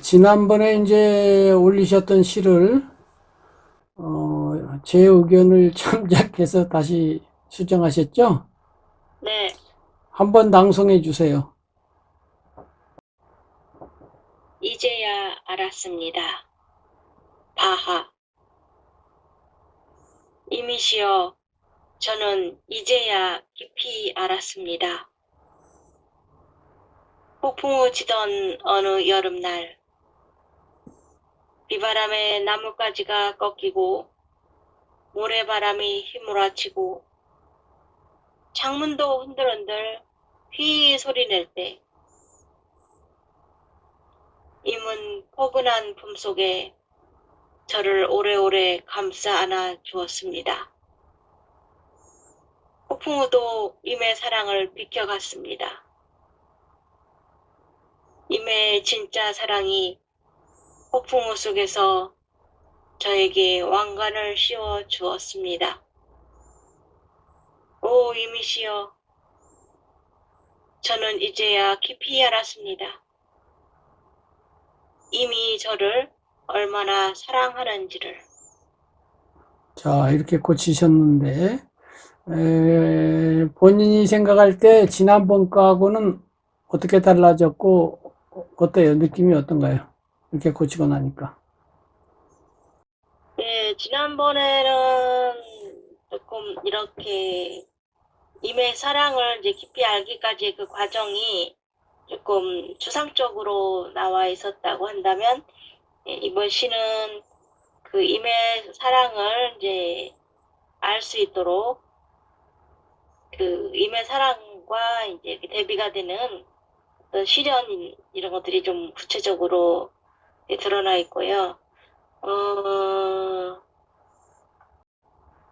지난번에 이제 올리셨던 시를, 제 의견을 참작해서 다시 수정하셨죠? 네, 한번 낭송해 주세요. 이제야 알았습니다. 바하. 이미시여, 저는 이제야 깊이 알았습니다. 폭풍우 치던 어느 여름날, 비바람에 나뭇가지가 꺾이고, 모래바람이 휘몰아치고, 창문도 흔들흔들 휘 소리낼 때, 임은 포근한 품속에 저를 오래오래 감싸 안아 주었습니다. 폭풍우도 임의 사랑을 비켜갔습니다. 임의 진짜 사랑이 폭풍우 속에서 저에게 왕관을 씌워 주었습니다. 오 임이시여, 저는 이제야 깊이 알았습니다. 임이 저를 얼마나 사랑하는지를. 이렇게 고치셨는데, 본인이 생각할 때 지난번 거하고는 어떻게 달라졌고, 어때요? 느낌이 어떤가요? 이렇게 고치고 나니까. 네, 지난번에는 조금 이렇게 임의 사랑을 이제 깊이 알기까지의 그 과정이 조금 추상적으로 나와 있었다고 한다면, 이번 시는 그 임의 사랑을 이제 알 수 있도록 그 임의 사랑과 이제 대비가 되는 어떤 시련 이런 것들이 좀 구체적으로 드러나 있고요. 어,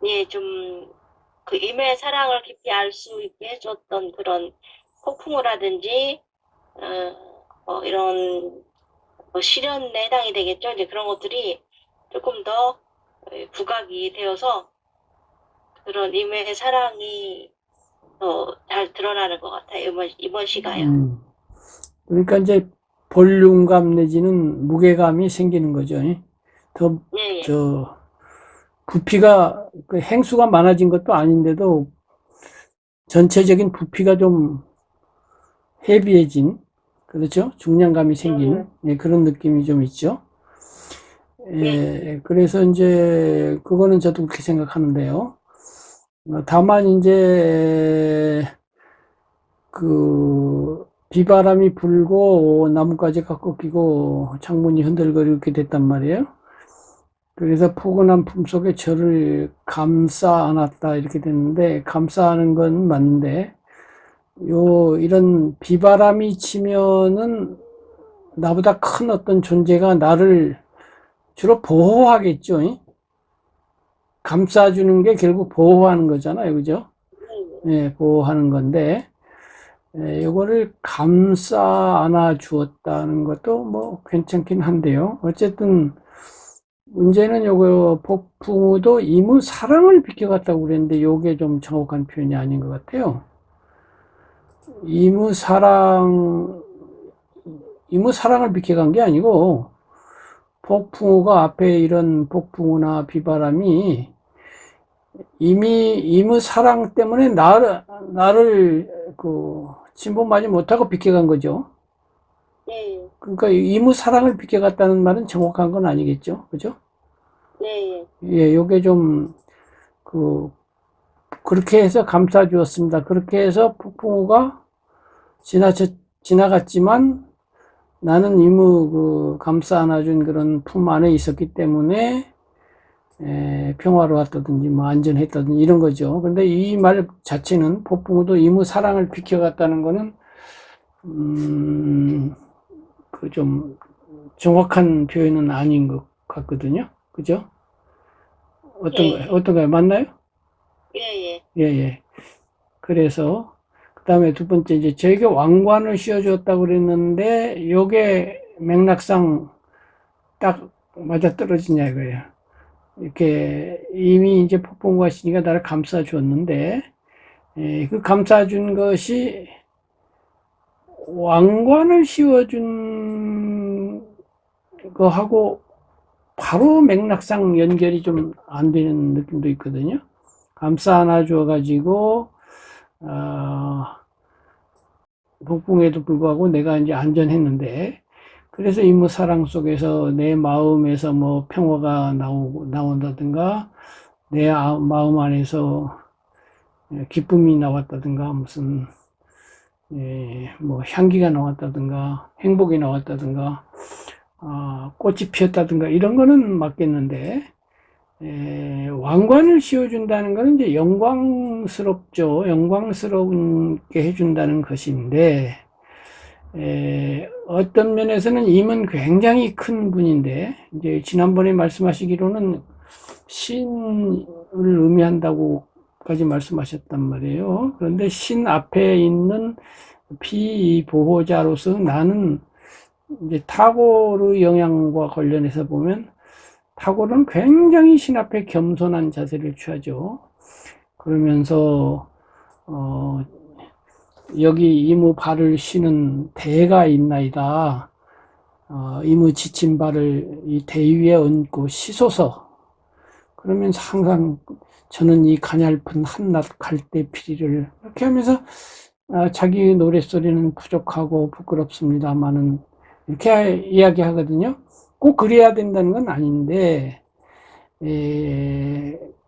예, 좀 그 임의 사랑을 깊이 알 수 있게 해줬던 그런 폭풍우라든지 이런 뭐 시련에 해당이 되겠죠. 이제 그런 것들이 조금 더 부각이 되어서 그런 임의 사랑이 더 잘 드러나는 것 같아요. 이번 시가요. 음, 그러니까 이제 볼륨감 내지는 무게감이 생기는 거죠. 더, 예, 예. 저, 부피가, 그 행수가 많아진 것도 아닌데도 전체적인 부피가 좀 헤비해진, 그렇죠? 중량감이 생긴, 예, 그런 느낌이 좀 있죠. 예, 그래서 이제, 그거는 저도 그렇게 생각하는데요. 다만 이제, 비바람이 불고, 나뭇가지가 꺾이고, 창문이 흔들거리게 됐단 말이에요. 그래서 포근한 품속에 저를 감싸 안았다, 이렇게 됐는데, 감싸 안은 건 맞는데, 이런 비바람이 치면은 나보다 큰 어떤 존재가 나를 주로 보호하겠죠. 감싸주는 게 결국 보호하는 거잖아요. 그죠? 예, 예, 보호하는 건데, 요거를 감싸 안아 주었다는 것도 뭐 괜찮긴 한데요. 어쨌든, 문제는 요거, 폭풍우도 이무 사랑을 비켜갔다고 그랬는데, 요게 좀 정확한 표현이 아닌 것 같아요. 이무 사랑, 이무 사랑을 비켜간 게 아니고, 폭풍우가 앞에 이런 폭풍우나 비바람이 이무 사랑 때문에 나를 침범하지 못하고 비켜간 거죠. 예, 그러니까 이무 사랑을 비켜갔다는 말은 정확한 건 아니겠죠. 그죠? 예, 예, 예, 요게 좀, 그, 그렇게 해서 감싸 주었습니다. 그렇게 해서 폭풍우가 지나갔지만 나는 이무 감싸 안아준 그런 품 안에 있었기 때문에 평화로웠다든지 뭐 안전했다든지 이런 거죠. 근데 이 말 자체는 폭풍우도 이무 사랑을 비켜갔다는 거는 그 좀 정확한 표현은 아닌 것 같거든요. 그죠? 어떤가요? 예, 어떤가요? 맞나요? 예, 예, 예, 예. 그래서 그다음에 두 번째 이제 저에게 왕관을 씌워주었다고 그랬는데 요게 맥락상 딱 맞아떨어지냐 이거예요. 이렇게 이미 이제 폭풍과 신이가 나를 감싸 줬는데 그 감싸준 것이 왕관을 씌워준 거하고 바로 맥락상 연결이 좀 안 되는 느낌도 있거든요. 감싸 안아줘 가지고 폭풍에도 불구하고 내가 이제 안전했는데, 그래서 이 뭐 사랑 속에서 내 마음에서 뭐 평화가 나온다든가, 내 마음 안에서 기쁨이 나왔다든가, 무슨 뭐 향기가 나왔다든가, 행복이 나왔다든가, 꽃이 피었다든가, 이런 거는 맞겠는데, 왕관을 씌워준다는 거는 이제 영광스럽죠. 영광스럽게 해준다는 것인데, 어떤 면에서는 임은 굉장히 큰 분인데, 이제 지난번에 말씀하시기로는 신을 의미한다고까지 말씀하셨단 말이에요. 그런데 신 앞에 있는 피보호자로서 나는 이제 타고르 영향과 관련해서 보면, 타고르는 굉장히 신 앞에 겸손한 자세를 취하죠. 그러면서 여기 이무 발을 쉬는 대가 있나이다. 이무 지친 발을 이 대 위에 얹고 쉬소서. 그러면서 항상 저는 이 가냘픈 한낱 갈대 피리를, 이렇게 하면서 자기 노랫소리는 부족하고 부끄럽습니다만은 이렇게 이야기하거든요. 꼭 그래야 된다는 건 아닌데,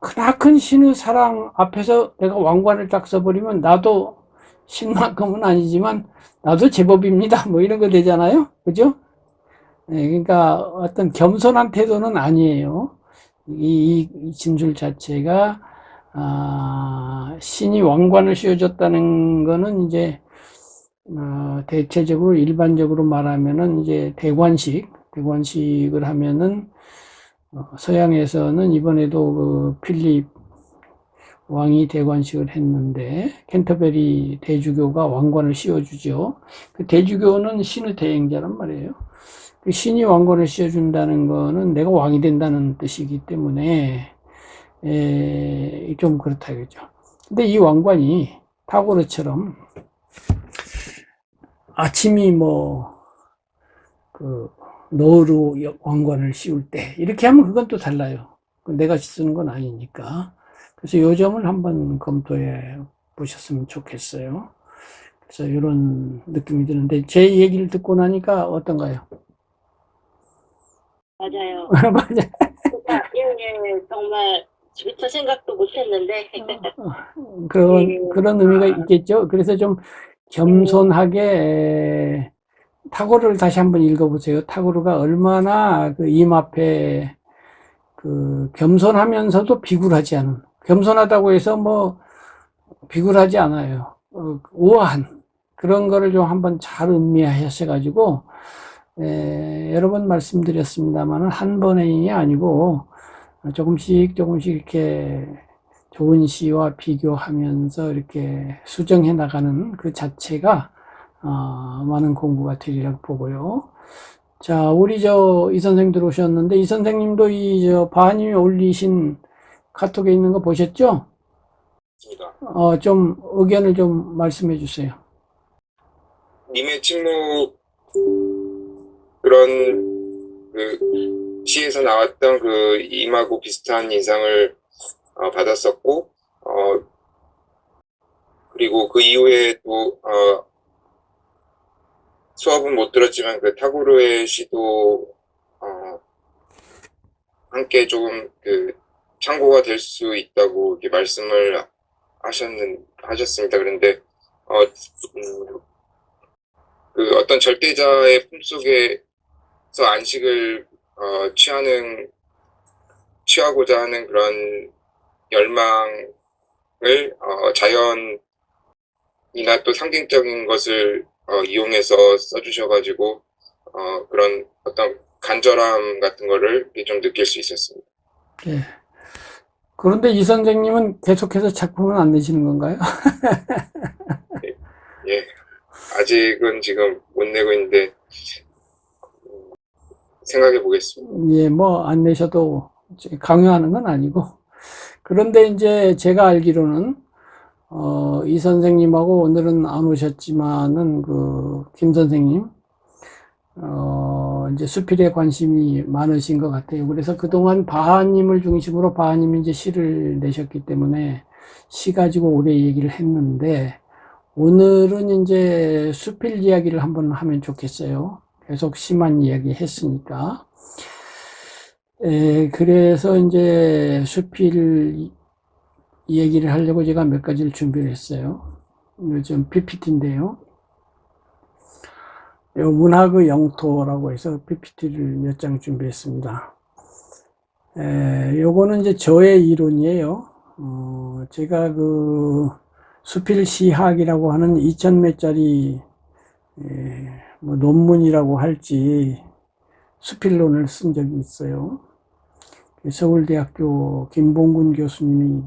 크나큰 신의 사랑 앞에서 내가 왕관을 딱 써버리면 나도 신만큼은 아니지만 나도 제법입니다. 뭐 이런 거 되잖아요. 그죠? 그러니까 어떤 겸손한 태도는 아니에요. 이 진술 자체가, 신이 왕관을 씌워줬다는 거는 이제, 대체적으로 일반적으로 말하면은 이제 대관식을 하면은, 서양에서는 이번에도 그 필립 왕이 대관식을 했는데, 캔터베리 대주교가 왕관을 씌워주죠. 그 대주교는 신의 대행자란 말이에요. 그 신이 왕관을 씌워준다는 거는 내가 왕이 된다는 뜻이기 때문에, 좀 그렇다 이거죠. 근데 이 왕관이 타고르처럼 아침이 너로 왕관을 씌울 때 이렇게 하면 그건 또 달라요. 내가 쓰는 건 아니니까. 그래서 요 점을 한번 검토해 보셨으면 좋겠어요. 그래서 이런 느낌이 드는데, 제 얘기를 듣고 나니까 어떤가요? 맞아요. 맞아. 예, 정말 미처 생각도 못했는데. 그런 의미가 있겠죠. 그래서 좀 겸손하게, 타고르를 다시 한번 읽어보세요. 타고르가 얼마나 그 임 앞에 그 겸손하면서도 비굴하지 않은, 겸손하다고 해서 뭐 비굴하지 않아요. 우아한 그런 거를 좀 한번 잘 음미하셔가지고, 여러 번 말씀드렸습니다만은 한 번이 아니고 조금씩 이렇게 좋은 시와 비교하면서 이렇게 수정해 나가는 그 자체가 많은 공부가 되리라고 보고요. 자, 우리 이 선생님 들어오셨는데, 이 선생님도 바하님이 올리신 카톡에 있는 거 보셨죠? 좀 의견을 좀 말씀해 주세요. 님의 침묵, 그런 그 시에서 나왔던 그 임하고 비슷한 인상을 받았었고, 그리고 그 이후에 또 수업은 못 들었지만 그 타고르의 시도 함께 조금 그 참고가 될 수 있다고 이렇게 말씀을 하셨습니다. 그런데 그 어떤 절대자의 품속에서 안식을 취하고자 하는 그런 열망을 자연이나 또 상징적인 것을 이용해서 써주셔가지고 그런 어떤 간절함 같은 거를 좀 느낄 수 있었습니다. 예. 그런데 이 선생님은 계속해서 작품을 안 내시는 건가요? 예, 아직은 지금 못 내고 있는데 생각해 보겠습니다. 예, 뭐 안 내셔도 강요하는 건 아니고. 그런데 이제 제가 알기로는 이 선생님하고 오늘은 안 오셨지만은 김 선생님 이제 수필에 관심이 많으신 것 같아요. 그래서 그동안 바하님을 중심으로 바하님이 이제 시를 내셨기 때문에 시 가지고 오래 얘기를 했는데, 오늘은 이제 수필 이야기를 한번 하면 좋겠어요. 계속 시만 이야기 했으니까. 그래서 이제 수필 얘기를 하려고 제가 몇 가지를 준비를 했어요. 요즘 PPT인데요. 문학의 영토라고 해서 PPT를 몇 장 준비했습니다. 요거는 이제 저의 이론이에요. 제가 그 수필 시학이라고 하는 2000몇 짜리 뭐 논문이라고 할지 수필론을 쓴 적이 있어요. 서울대학교 김봉군 교수님이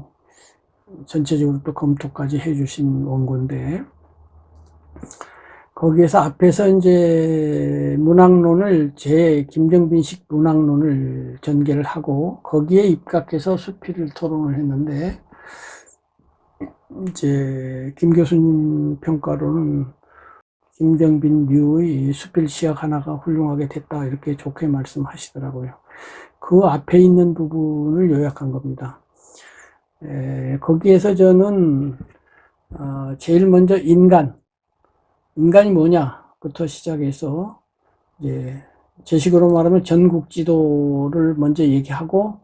전체적으로 또 검토까지 해주신 원고인데, 거기에서 앞에서 이제 문학론을 김정빈식 문학론을 전개를 하고 거기에 입각해서 수필을 토론을 했는데, 이제 김 교수님 평가로는 김정빈류의 수필 시학 하나가 훌륭하게 됐다 이렇게 좋게 말씀하시더라고요. 그 앞에 있는 부분을 요약한 겁니다. 거기에서 저는 제일 먼저 인간이 뭐냐부터 시작해서 이제 제 식으로 말하면 전국지도를 먼저 얘기하고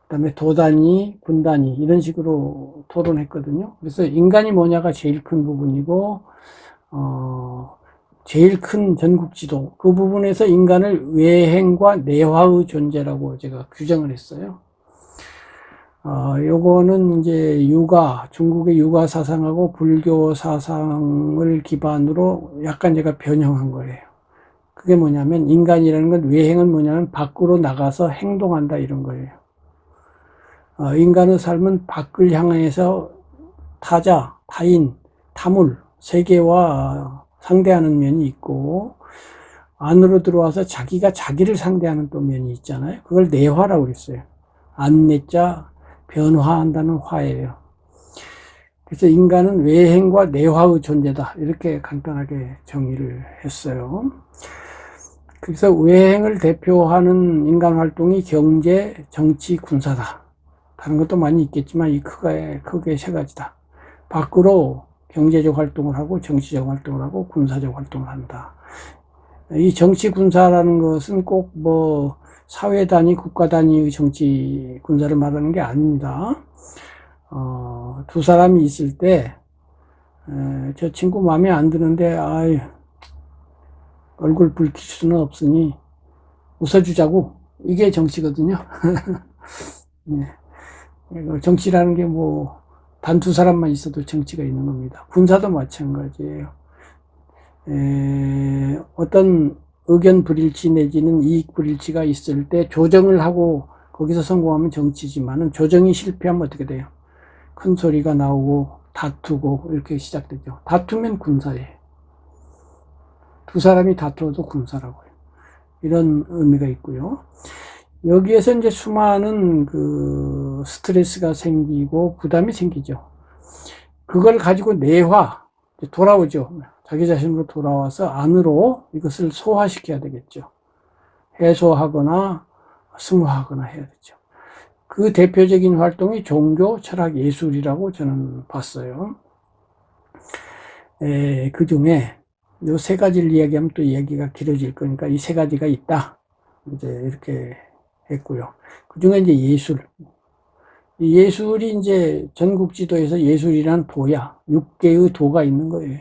그다음에 도단위, 군단위 이런 식으로 토론했거든요. 그래서 인간이 뭐냐가 제일 큰 부분이고 제일 큰 전국지도 그 부분에서 인간을 외행과 내화의 존재라고 제가 규정을 했어요. 요거는 이제 중국의 유가 사상하고 불교 사상을 기반으로 약간 제가 변형한 거예요. 그게 뭐냐면, 인간이라는 건, 외행은 뭐냐면, 밖으로 나가서 행동한다, 이런 거예요. 인간의 삶은 밖을 향해서 타자, 타인, 타물, 세계와 상대하는 면이 있고, 안으로 들어와서 자기가 자기를 상대하는 또 면이 있잖아요. 그걸 내화라고 그랬어요. 안내자, 변화한다는 화예요. 그래서 인간은 외행과 내화의 존재다. 이렇게 간단하게 정의를 했어요. 그래서 외행을 대표하는 인간 활동이 경제, 정치, 군사다. 다른 것도 많이 있겠지만 이 크게 세 가지다. 밖으로 경제적 활동을 하고 정치적 활동을 하고 군사적 활동을 한다. 이 정치 군사라는 것은 꼭 뭐 사회 단위, 국가 단위의 정치 군사를 말하는 게 아닙니다. 두 사람이 있을 때, 저 친구 마음에 안 드는데, 얼굴 붉힐 수는 없으니 웃어주자고. 이게 정치거든요. 네. 정치라는 게 뭐, 단 두 사람만 있어도 정치가 있는 겁니다. 군사도 마찬가지예요. 어떤 의견 불일치 내지는 이익 불일치가 있을 때 조정을 하고 거기서 성공하면 정치지만은 조정이 실패하면 어떻게 돼요? 큰 소리가 나오고 다투고 이렇게 시작되죠. 다투면 군사예요. 두 사람이 다투어도 군사라고요. 이런 의미가 있고요. 여기에서 이제 수많은 그 스트레스가 생기고 부담이 생기죠. 그걸 가지고 내화, 돌아오죠. 자기 자신으로 돌아와서 안으로 이것을 소화시켜야 되겠죠. 해소하거나 승화하거나 해야 되죠. 그 대표적인 활동이 종교, 철학, 예술이라고 저는 봤어요. 그 중에 이 세 가지를 이야기하면 또 이야기가 길어질 거니까 이 세 가지가 있다. 이제 이렇게 했고요. 그 중에 이제 예술. 이 예술이 이제 전국지도에서 예술이란 도야. 6개의 도가 있는 거예요.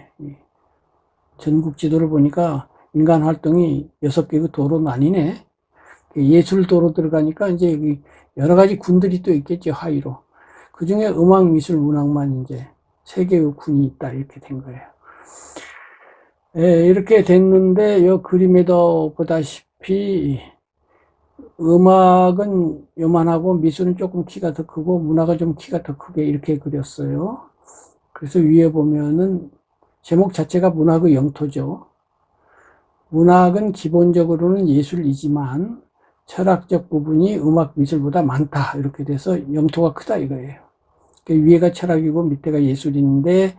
전국 지도를 보니까 인간 활동이 6개의 도로 나뉘네. 예술도로 들어가니까 이제 여러 가지 군들이 또 있겠죠, 하위로. 그 중에 음악, 미술, 문학만 이제 3개의 군이 있다, 이렇게 된 거예요. 이렇게 됐는데, 이 그림에도 보다시피, 음악은 요만하고 미술은 조금 키가 더 크고 문학은 좀 키가 더 크게 이렇게 그렸어요. 그래서 위에 보면은 제목 자체가 문학의 영토죠. 문학은 기본적으로는 예술이지만 철학적 부분이 음악, 미술보다 많다. 이렇게 돼서 영토가 크다 이거예요. 위에가 철학이고 밑에가 예술인데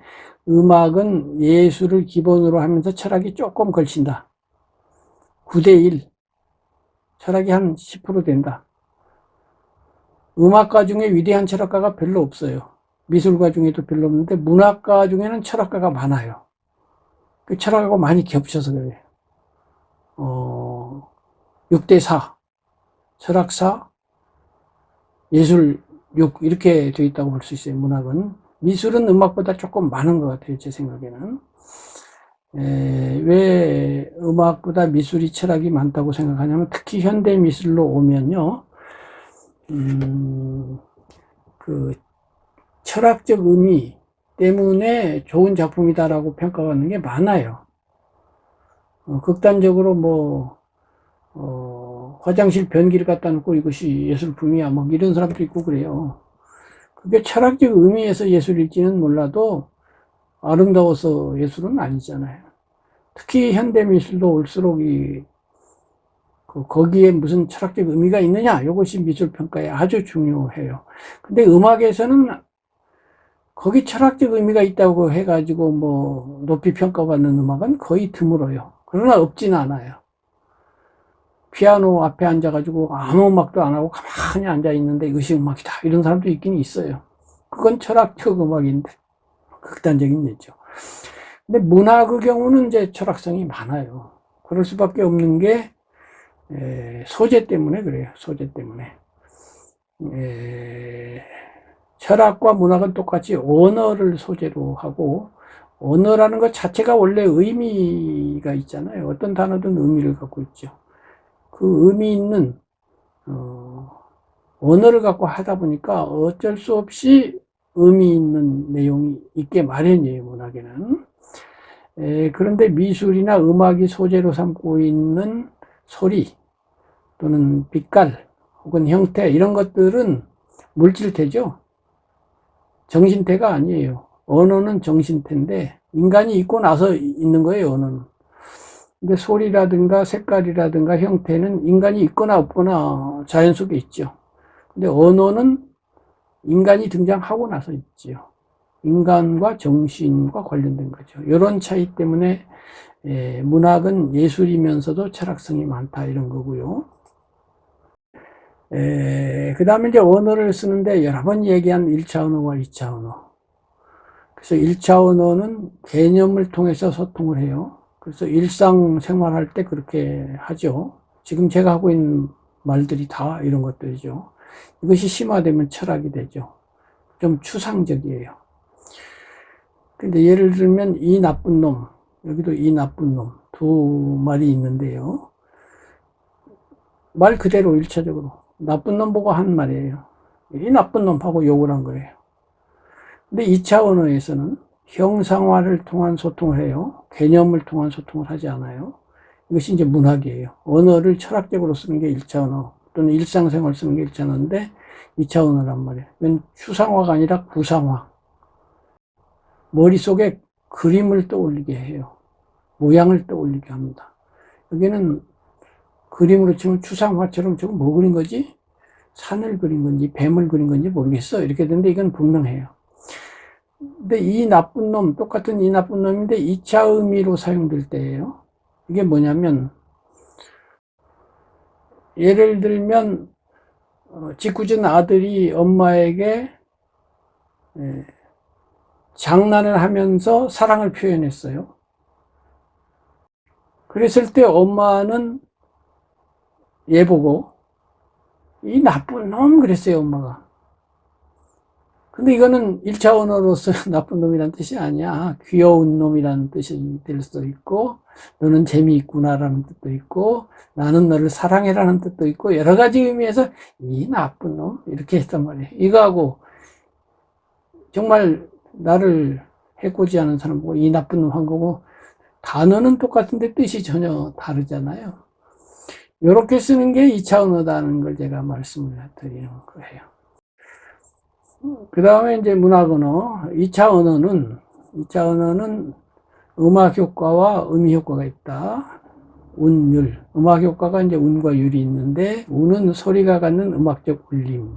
음악은 예술을 기본으로 하면서 철학이 조금 걸친다. 9대1. 철학이 한 10% 된다. 음악가 중에 위대한 철학가가 별로 없어요. 미술가 중에도 별로 없는데 문학가 중에는 철학가가 많아요. 그 철학하고 많이 겹쳐서 그래요. 6대4, 철학사, 예술 6 이렇게 되어 있다고 볼 수 있어요. 문학은. 미술은 음악보다 조금 많은 것 같아요. 제 생각에는. 왜 음악보다 미술이 철학이 많다고 생각하냐면 특히 현대 미술로 오면요. 그 철학적 의미 때문에 좋은 작품이다라고 평가받는 게 많아요. 극단적으로 화장실 변기를 갖다 놓고 이것이 예술품이야 뭐 이런 사람도 있고 그래요. 그게 철학적 의미에서 예술일지는 몰라도 아름다워서 예술은 아니잖아요. 특히 현대미술도 올수록 거기에 무슨 철학적 의미가 있느냐 이것이 미술평가에 아주 중요해요. 근데 음악에서는 거기 철학적 의미가 있다고 해가지고 높이 평가받는 음악은 거의 드물어요. 그러나 없지는 않아요. 피아노 앞에 앉아가지고 아무 음악도 안 하고 가만히 앉아있는데 이것이 음악이다 이런 사람도 있긴 있어요. 그건 철학적 음악인데 극단적인 예죠. 근데 문학의 경우는 이제 철학성이 많아요. 그럴 수밖에 없는 게 소재 때문에 그래요. 소재 때문에. 철학과 문학은 똑같이 언어를 소재로 하고 언어라는 것 자체가 원래 의미가 있잖아요. 어떤 단어든 의미를 갖고 있죠. 그 의미 있는 언어를 갖고 하다 보니까 어쩔 수 없이 의미 있는 내용이 있게 마련이에요. 문학에는. 그런데 미술이나 음악이 소재로 삼고 있는 소리 또는 빛깔 혹은 형태 이런 것들은 물질태죠. 정신태가 아니에요. 언어는 정신태인데 인간이 있고 나서 있는 거예요. 언어는. 근데 소리라든가 색깔이라든가 형태는 인간이 있거나 없거나 자연 속에 있죠. 근데 언어는 인간이 등장하고 나서 있지요. 인간과 정신과 관련된 거죠. 이런 차이 때문에 문학은 예술이면서도 철학성이 많다 이런 거고요. 그 다음에 이제 언어를 쓰는데 여러 번 얘기한 1차 언어와 2차 언어. 그래서 1차 언어는 개념을 통해서 소통을 해요. 그래서 일상생활할 때 그렇게 하죠. 지금 제가 하고 있는 말들이 다 이런 것들이죠. 이것이 심화되면 철학이 되죠. 좀 추상적이에요. 근데 예를 들면 이 나쁜 놈, 여기도 이 나쁜 놈 두 말이 있는데요. 말 그대로 1차적으로 나쁜 놈 보고 한 말이에요. 이 나쁜 놈하고 욕을 한 거예요. 근데 2차 언어에서는 형상화를 통한 소통을 해요. 개념을 통한 소통을 하지 않아요. 이것이 이제 문학이에요. 언어를 철학적으로 쓰는 게 1차 언어 또는 일상생활 쓰는 게 1차 언어인데 2차 언어란 말이에요. 이건 추상화가 아니라 구상화. 머릿속에 그림을 떠올리게 해요. 모양을 떠올리게 합니다. 여기는 그림으로 치면 추상화처럼 저거 뭐 그린 거지? 산을 그린 건지 뱀을 그린 건지 모르겠어. 이렇게 되는데 이건 분명해요. 근데 이 나쁜 놈, 똑같은 이 나쁜 놈인데 2차 의미로 사용될 때예요. 이게 뭐냐면 예를 들면 짓궂은 아들이 엄마에게 장난을 하면서 사랑을 표현했어요. 그랬을 때 엄마는 얘 보고 이 나쁜 놈 그랬어요. 엄마가. 근데 이거는 1차 언어로서 나쁜 놈이란 뜻이 아니야. 귀여운 놈이라는 뜻이 될 수도 있고 너는 재미있구나라는 뜻도 있고 나는 너를 사랑해라는 뜻도 있고 여러 가지 의미에서 이 나쁜 놈 이렇게 했단 말이에요. 이거하고 정말 나를 해코지하는 사람 보고 이 나쁜 놈 한 거고 단어는 똑같은데 뜻이 전혀 다르잖아요. 이렇게 쓰는 게 2차 언어다는 걸 제가 말씀을 드리는 거예요. 그 다음에 이제 문학 언어. 2차 언어는 음악 효과와 의미 효과가 있다. 운율. 음악 효과가 이제 운과 율이 있는데, 운은 소리가 갖는 음악적 울림.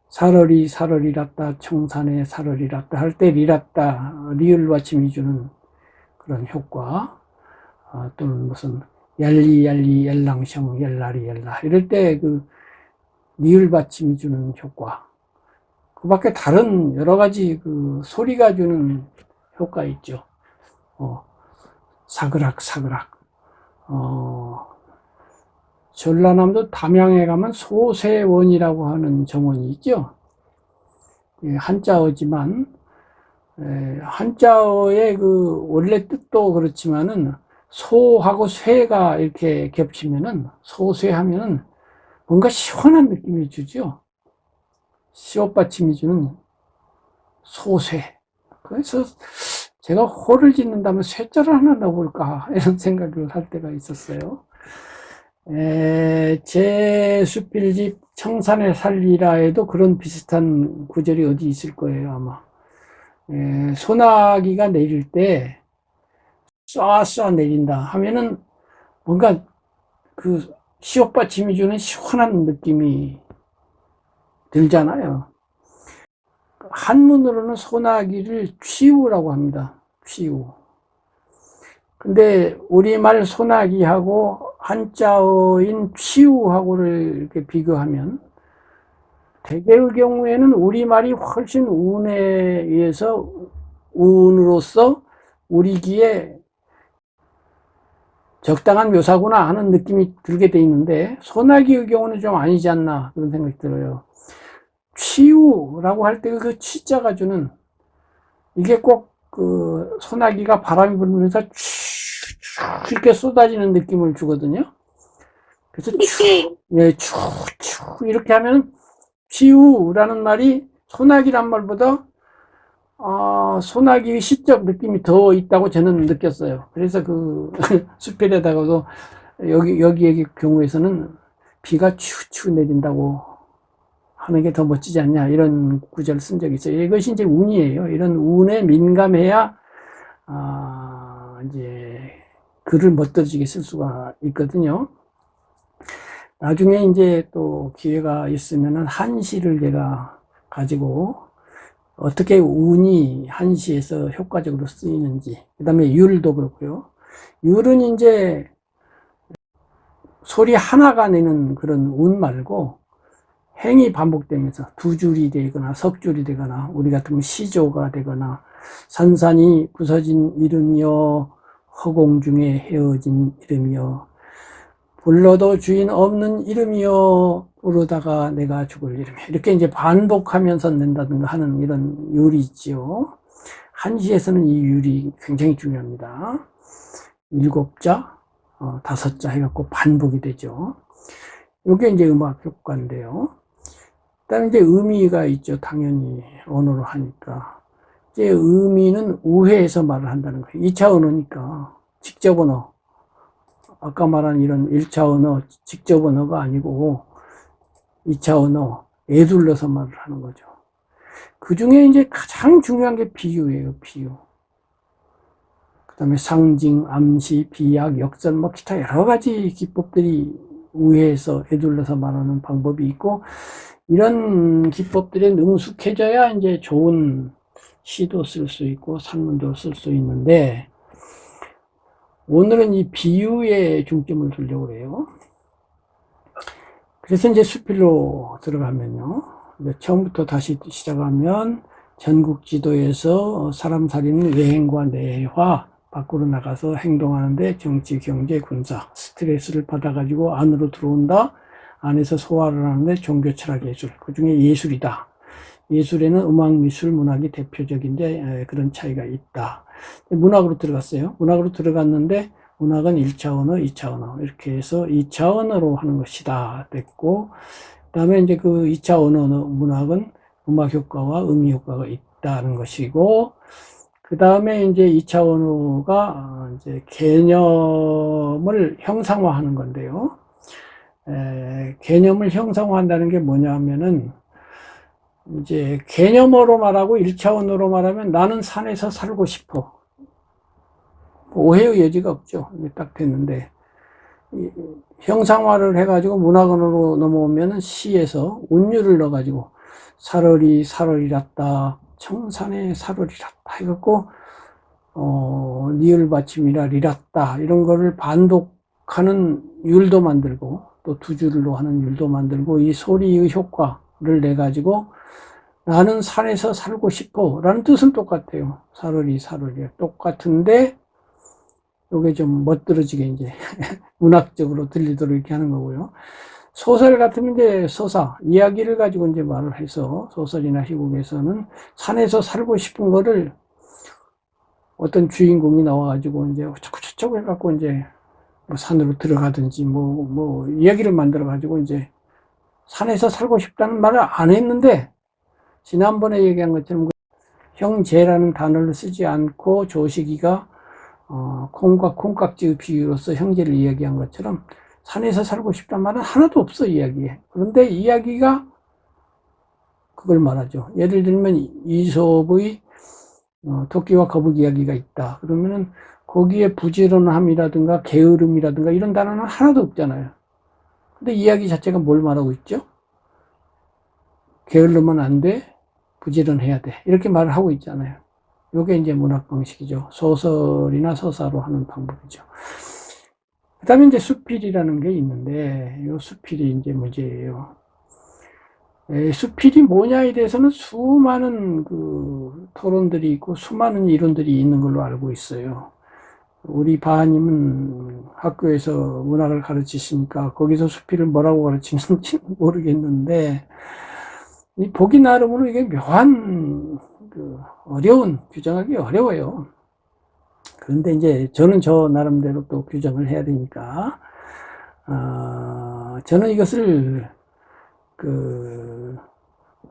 사러리랐다, 청산에 사러리랐다 할 때 리랐다, 리을 받침이 주는 그런 효과. 또는 무슨 얄리 얄리 얄랑셩 얄라리 얄라 이럴 때 그 니을 받침이 주는 효과, 그 밖에 다른 여러 가지 그 소리가 주는 효과 있죠. 사그락 사그락. 전라남도 담양에 가면 소세원이라고 하는 정원이 있죠. 한자어지만, 한자어의 그 원래 뜻도 그렇지만은 소하고 쇠가 이렇게 겹치면은, 소쇠하면은 뭔가 시원한 느낌이 주죠. 시옷받침이 주는 소쇠. 그래서 제가 호를 짓는다면 쇠자를 하나 넣어볼까 이런 생각을 할 때가 있었어요. 제 수필집 청산에 살리라에도 그런 비슷한 구절이 어디 있을 거예요, 아마. 소나기가 내릴 때 쏴쏴 내린다 하면은 뭔가 그 시옷받침이 주는 시원한 느낌이 들잖아요. 한문으로는 소나기를 취우라고 합니다. 취우. 근데 우리말 소나기하고 한자어인 취우하고를 이렇게 비교하면 대개의 경우에는 우리말이 훨씬 운에 의해서 운으로서 우리 귀에 적당한 묘사구나 하는 느낌이 들게 돼 있는데 소나기의 경우는 좀 아니지 않나 그런 생각이 들어요. 취우라고 할 때 그 취자가 주는, 이게 꼭 그 소나기가 바람이 불면서 쭉 이렇게 쏟아지는 느낌을 주거든요. 그래서 쭉, 예, 쭉 이렇게 하면 취우라는 말이 소나기란 말보다 소나기의 시적 느낌이 더 있다고 저는 느꼈어요. 그래서 그 수필에다가도 여기의 경우에서는 비가 추추 내린다고 하는 게 더 멋지지 않냐 이런 구절을 쓴 적이 있어요. 이것이 이제 운이에요. 이런 운에 민감해야 이제 글을 멋들어지게 쓸 수가 있거든요. 나중에 이제 또 기회가 있으면은 한시를 제가 가지고 어떻게 운이 한시에서 효과적으로 쓰이는지, 그 다음에 율도 그렇고요. 율은 이제 소리 하나가 내는 그런 운 말고 행이 반복되면서 두 줄이 되거나 석 줄이 되거나 우리 같으면 시조가 되거나 산산이 부서진 이름이여 허공 중에 헤어진 이름이여 불러도 주인 없는 이름이여 부르다가 내가 죽을 이름이여 이렇게 이제 반복하면서 낸다든가 하는 이런 율이 있지요. 한시에서는 이 율이 굉장히 중요합니다. 7자, 5자 해갖고 반복이 되죠. 이게 이제 음악 효과인데요. 그다음에 이제 의미가 있죠. 당연히 언어로 하니까. 이제 의미는 우회해서 말을 한다는 거예요. 2차 언어니까 직접 언어. 아까 말한 이런 1차 언어, 직접 언어가 아니고 2차 언어, 애둘러서 말을 하는 거죠. 그 중에 이제 가장 중요한 게 비유예요. 비유. 그다음에 상징, 암시, 비약, 역설, 뭐 기타 여러 가지 기법들이 우회해서 애둘러서 말하는 방법이 있고, 이런 기법들에 능숙해져야 이제 좋은 시도 쓸 수 있고 산문도 쓸 수 있는데, 오늘은 이 비유에 중점을 두려고 해요. 그래서 이제 수필로 들어가면요. 처음부터 다시 시작하면 전국 지도에서 사람 살리는 외행과 내화 밖으로 나가서 행동하는데 정치, 경제, 군사 스트레스를 받아가지고 안으로 들어온다. 안에서 소화를 하는데 종교, 철학, 예술. 그 중에 예술이다. 예술에는 음악, 미술, 문학이 대표적인데 그런 차이가 있다. 문학으로 들어갔어요. 문학으로 들어갔는데 문학은 1차 언어, 2차 언어 이렇게 해서 2차 언어로 하는 것이다 됐고, 그 다음에 이제 그 2차 언어 문학은 음악 효과와 의미 효과가 있다는 것이고, 그 다음에 이제 2차 언어가 이제 개념을 형상화하는 건데요. 개념을 형상화한다는 게 뭐냐 하면은, 이제 개념어로 말하고 1차 언어로 말하면 나는 산에서 살고 싶어. 오해의 여지가 없죠. 딱 됐는데, 형상화를 해가지고 문학 언어로 넘어오면은 시에서 운율을 넣어가지고 사러리 사러리랐다, 청산에 사러리랐다 해갖고 니을 받침이라 리랐다 이런 거를 반복 하는 율도 만들고 또 두 줄로 하는 율도 만들고 이 소리의 효과를 내 가지고 나는 산에서 살고 싶어 라는 뜻은 똑같아요. 사르리 똑같은데 요게 좀 멋들어지게 이제 문학적으로 들리도록 이렇게 하는 거고요. 소설 같으면 이제 서사, 이야기를 가지고 이제 말을 해서 소설이나 희곡에서는 산에서 살고 싶은 거를 어떤 주인공이 나와가지고 이제 어쩌고저쩌고 해갖고 이제 뭐 산으로 들어가든지 뭐 이야기를 만들어가지고 이제 산에서 살고 싶다는 말을 안 했는데 지난번에 얘기한 것처럼 형제라는 단어를 쓰지 않고 조식이가 콩과 콩깍지의 비유로서 형제를 이야기한 것처럼 산에서 살고 싶단 말은 하나도 없어 이야기에. 그런데 이야기가 그걸 말하죠. 예를 들면 이솝의 토끼와 거북이 이야기가 있다. 그러면은 거기에 부지런함이라든가 게으름이라든가 이런 단어는 하나도 없잖아요. 근데 이야기 자체가 뭘 말하고 있죠? 게으르면 안 돼. 부지런해야 돼. 이렇게 말을 하고 있잖아요. 이게 이제 문학 방식이죠. 소설이나 서사로 하는 방법이죠. 그 다음에 이제 수필이라는 게 있는데, 이 수필이 이제 문제예요. 수필이 뭐냐에 대해서는 수많은 그 토론들이 있고, 수많은 이론들이 있는 걸로 알고 있어요. 우리 바하님은 학교에서 문학을 가르치시니까, 거기서 수필을 뭐라고 가르치는지 모르겠는데, 보기 나름으로 이게 묘한, 어려운, 규정하기 어려워요. 그런데 이제 저는 저 나름대로 또 규정을 해야 되니까, 저는 이것을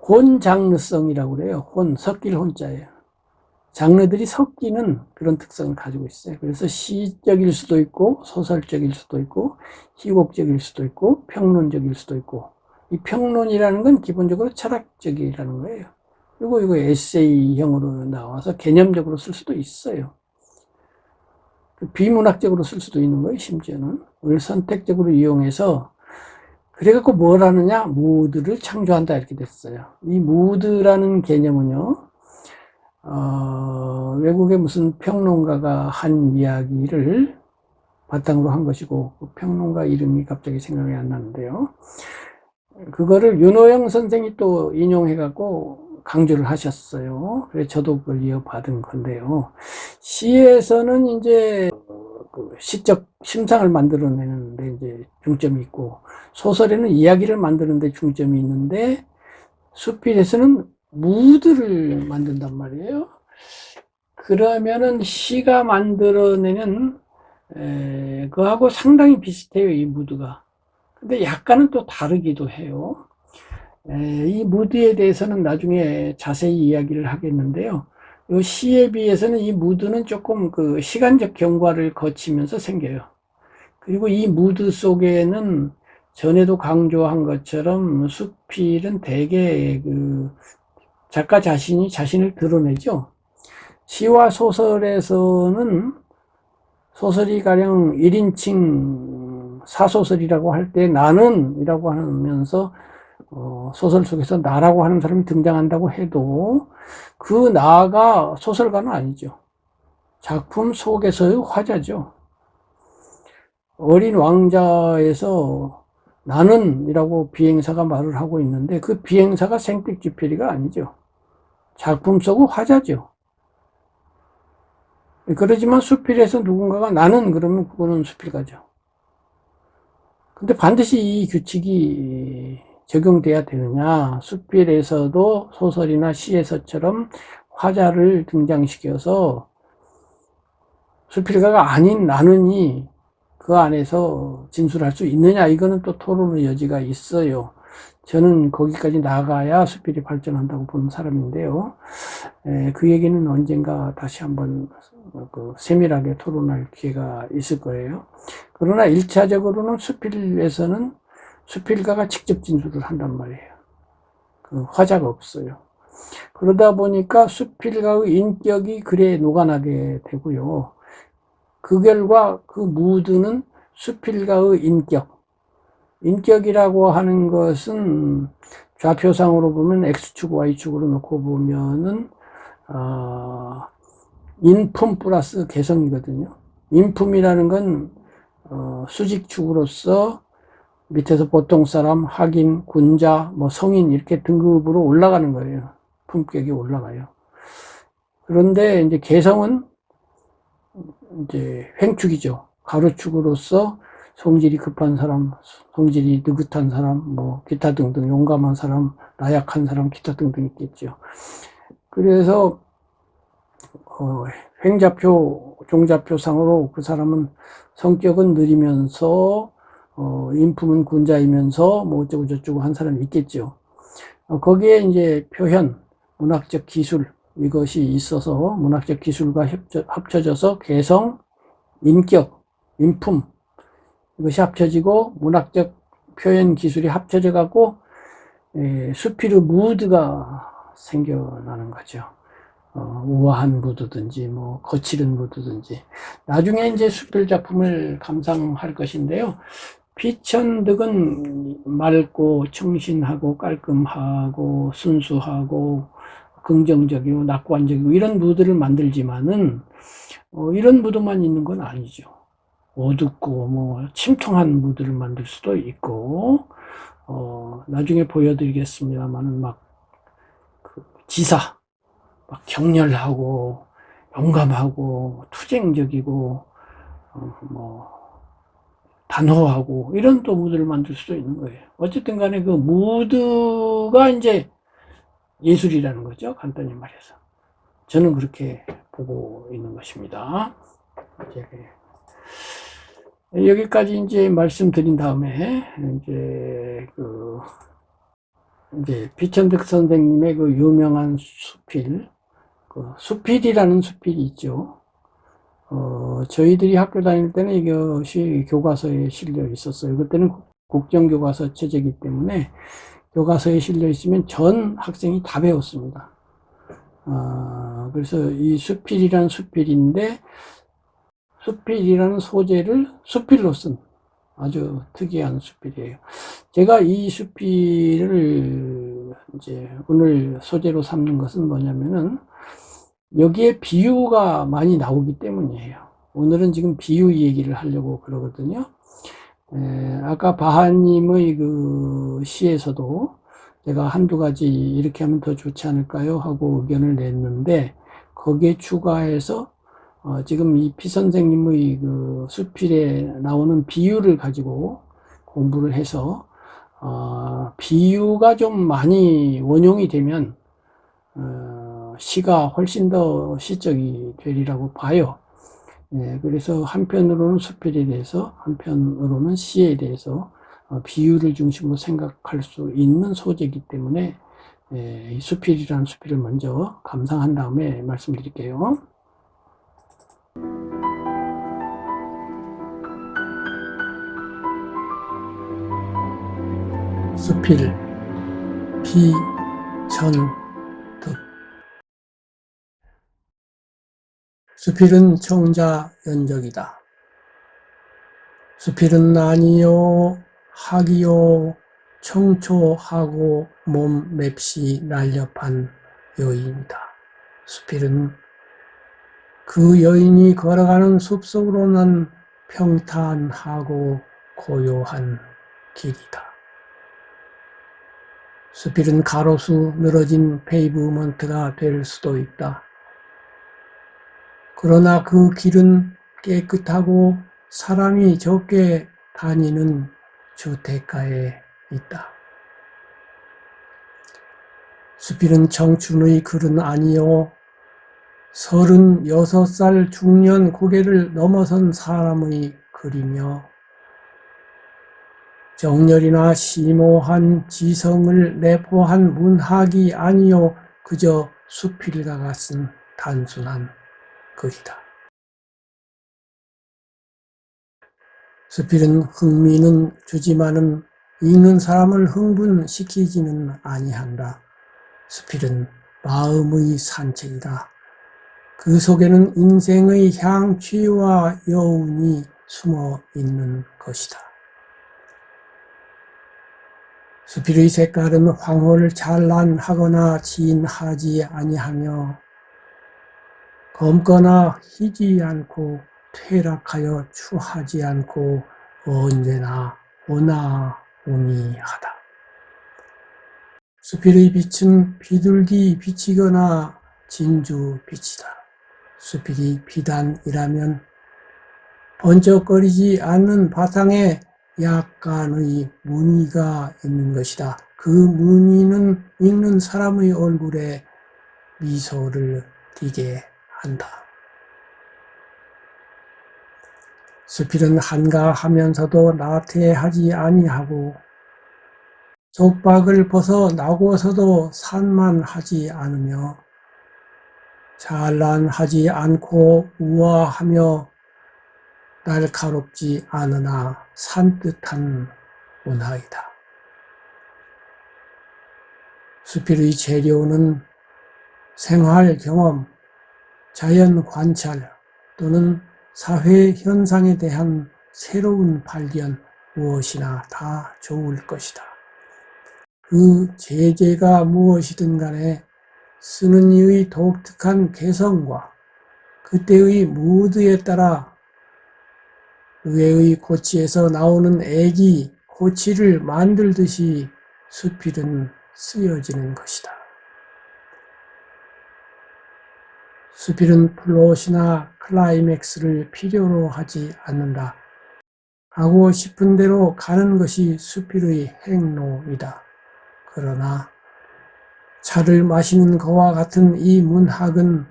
혼장르성이라고 그래요. 섞일 혼자예요. 장르들이 섞이는 그런 특성을 가지고 있어요. 그래서 시적일 수도 있고, 소설적일 수도 있고, 희곡적일 수도 있고, 평론적일 수도 있고, 이 평론이라는 건 기본적으로 철학적이라는 거예요. 그리고 이거 에세이형으로 나와서 개념적으로 쓸 수도 있어요. 비문학적으로 쓸 수도 있는 거예요, 심지어는. 그걸 선택적으로 이용해서, 그래갖고 뭘 하느냐? 무드를 창조한다, 이렇게 됐어요. 이 무드라는 개념은요, 외국의 무슨 평론가가 한 이야기를 바탕으로 한 것이고, 그 평론가 이름이 갑자기 생각이 안 나는데요. 그거를 윤호영 선생이 또 인용해갖고 강조를 하셨어요. 그래서 저도 그걸 이어받은 건데요. 시에서는 이제 시적 심상을 만들어내는데 이제 중점이 있고, 소설에는 이야기를 만드는데 중점이 있는데, 수필에서는 무드를 만든단 말이에요. 그러면은 시가 만들어내는 그거하고 상당히 비슷해요, 이 무드가. 근데 약간은 또 다르기도 해요. 이 무드에 대해서는 나중에 자세히 이야기를 하겠는데요. 이 시에 비해서는 이 무드는 조금 그 시간적 경과를 거치면서 생겨요. 그리고 이 무드 속에는 전에도 강조한 것처럼 수필은 대개 그 작가 자신이 자신을 드러내죠. 시와 소설에서는 소설이 가령 1인칭 사소설이라고 할 때 나는 이라고 하면서 소설 속에서 나라고 하는 사람이 등장한다고 해도 그 나가 소설가는 아니죠. 작품 속에서의 화자죠. 어린 왕자에서 나는 이라고 비행사가 말을 하고 있는데 그 비행사가 생텍쥐페리가 아니죠. 작품 속의 화자죠. 그러지만 수필에서 누군가가 나는 그러면 그거는 수필가죠. 근데 반드시 이 규칙이 적용돼야 되느냐? 수필에서도 소설이나 시에서처럼 화자를 등장시켜서 수필가가 아닌 나는이 그 안에서 진술할 수 있느냐? 이거는 또 토론의 여지가 있어요. 저는 거기까지 나가야 수필이 발전한다고 보는 사람인데요. 그 얘기는 언젠가 다시 한번 세밀하게 토론할 기회가 있을 거예요. 그러나 1차적으로는 수필에서는 수필가가 직접 진술을 한단 말이에요. 그 화자가 없어요. 그러다 보니까 수필가의 인격이 글에 녹아나게 되고요. 그 결과 그 무드는 수필가의 인격이라고 하는 것은 좌표상으로 보면 X축, Y축으로 놓고 보면은, 인품 플러스 개성이거든요. 인품이라는 건, 수직축으로서 밑에서 보통 사람, 학인, 군자, 뭐 성인 이렇게 등급으로 올라가는 거예요. 품격이 올라가요. 그런데 이제 개성은 이제 횡축이죠. 가로축으로서 성질이 급한 사람, 성질이 느긋한 사람, 뭐 기타 등등 용감한 사람, 나약한 사람, 기타 등등 있겠죠. 그래서 횡자표, 종자표상으로 그 사람은 성격은 느리면서 인품은 군자이면서 뭐 어쩌고 저쩌고 한 사람이 있겠죠. 거기에 이제 표현, 문학적 기술 이것이 있어서 문학적 기술과 합쳐져서 개성, 인격, 인품 이것이 합쳐지고 문학적 표현 기술이 합쳐져 갖고 수피르 무드가 생겨나는 거죠. 우아한 무드든지 뭐 거칠은 무드든지 나중에 이제 수필 작품을 감상할 것인데요. 피천득은 맑고 청신하고 깔끔하고 순수하고 긍정적이고 낙관적이고 이런 무드를 만들지만은 이런 무드만 있는 건 아니죠. 어둡고 뭐 침통한 무드를 만들 수도 있고 나중에 보여드리겠습니다만은 막 그 지사 막 격렬하고 용감하고 투쟁적이고 뭐 단호하고 이런 또 무드를 만들 수도 있는 거예요. 어쨌든 간에 그 무드가 이제 예술이라는 거죠. 간단히 말해서. 저는 그렇게 보고 있는 것입니다. 여기까지 이제 말씀드린 다음에 이제 비천득 선생님의 그 유명한 수필, 그 수필이라는 수필이 있죠. 저희들이 학교 다닐 때는 이것이 교과서에 실려 있었어요. 그때는 국정교과서 체제이기 때문에 교과서에 실려 있으면 전 학생이 다 배웠습니다. 그래서 이 수필이란 수필인데, 수필이라는 소재를 수필로 쓴 아주 특이한 수필이에요. 제가 이 수필을 이제 오늘 소재로 삼는 것은 뭐냐면은 여기에 비유가 많이 나오기 때문이에요. 오늘은 지금 비유 얘기를 하려고 그러거든요. 아까 바하님의 그 시에서도 제가 한두 가지 이렇게 하면 더 좋지 않을까요? 하고 의견을 냈는데 거기에 추가해서 지금 이 피 선생님의 그 수필에 나오는 비유를 가지고 공부를 해서 비유가 좀 많이 원용이 되면 시가 훨씬 더 시적이 되리라고 봐요. 그래서 한편으로는 수필에 대해서 한편으로는 시에 대해서 비유를 중심으로 생각할 수 있는 소재이기 때문에 이 수필이라는 수필을 먼저 감상한 다음에 말씀드릴게요. 수필 비천득. 수필은 청자 연적이다. 수필은 아니요 학이요 청초하고 몸 맵시 날렵한 여인이다. 수필은 그 여인이 걸어가는 숲속으로는 평탄하고 고요한 길이다. 수필은 가로수 늘어진 페이브먼트가 될 수도 있다. 그러나 그 길은 깨끗하고 사람이 적게 다니는 주택가에 있다. 수필은 청춘의 글은 아니요 36살 중년 고개를 넘어선 사람의 글이며 정렬이나 심오한 지성을 내포한 문학이 아니요 그저 수필가가 쓴 단순한 글이다. 수필은 흥미는 주지만은 읽는 사람을 흥분시키지는 아니한다. 수필은 마음의 산책이다. 그 속에는 인생의 향취와 여운이 숨어 있는 것이다. 수필의 색깔은 황홀 찬란하거나 진하지 아니하며 검거나 희지 않고 퇴락하여 추하지 않고 언제나 오나오니하다. 수필의 빛은 비둘기 빛이거나 진주 빛이다. 수필이 비단이라면 번쩍거리지 않는 바탕에 약간의 무늬가 있는 것이다. 그 무늬는 읽는 사람의 얼굴에 미소를 띠게 한다. 수필은 한가하면서도 나태하지 아니하고 속박을 벗어 나고서도 산만하지 않으며 찬란하지 않고 우아하며 날카롭지 않으나 산뜻한 문화이다. 수필의 재료는 생활 경험, 자연 관찰 또는 사회 현상에 대한 새로운 발견 무엇이나 다 좋을 것이다. 그 재제가 무엇이든 간에 쓰는 이의 독특한 개성과 그때의 무드에 따라 의외의 고치에서 나오는 액이 고치를 만들듯이 수필은 쓰여지는 것이다. 수필은 플롯이나 클라이맥스를 필요로 하지 않는다. 가고 싶은 대로 가는 것이 수필의 행로이다. 그러나 차를 마시는 것과 같은 이 문학은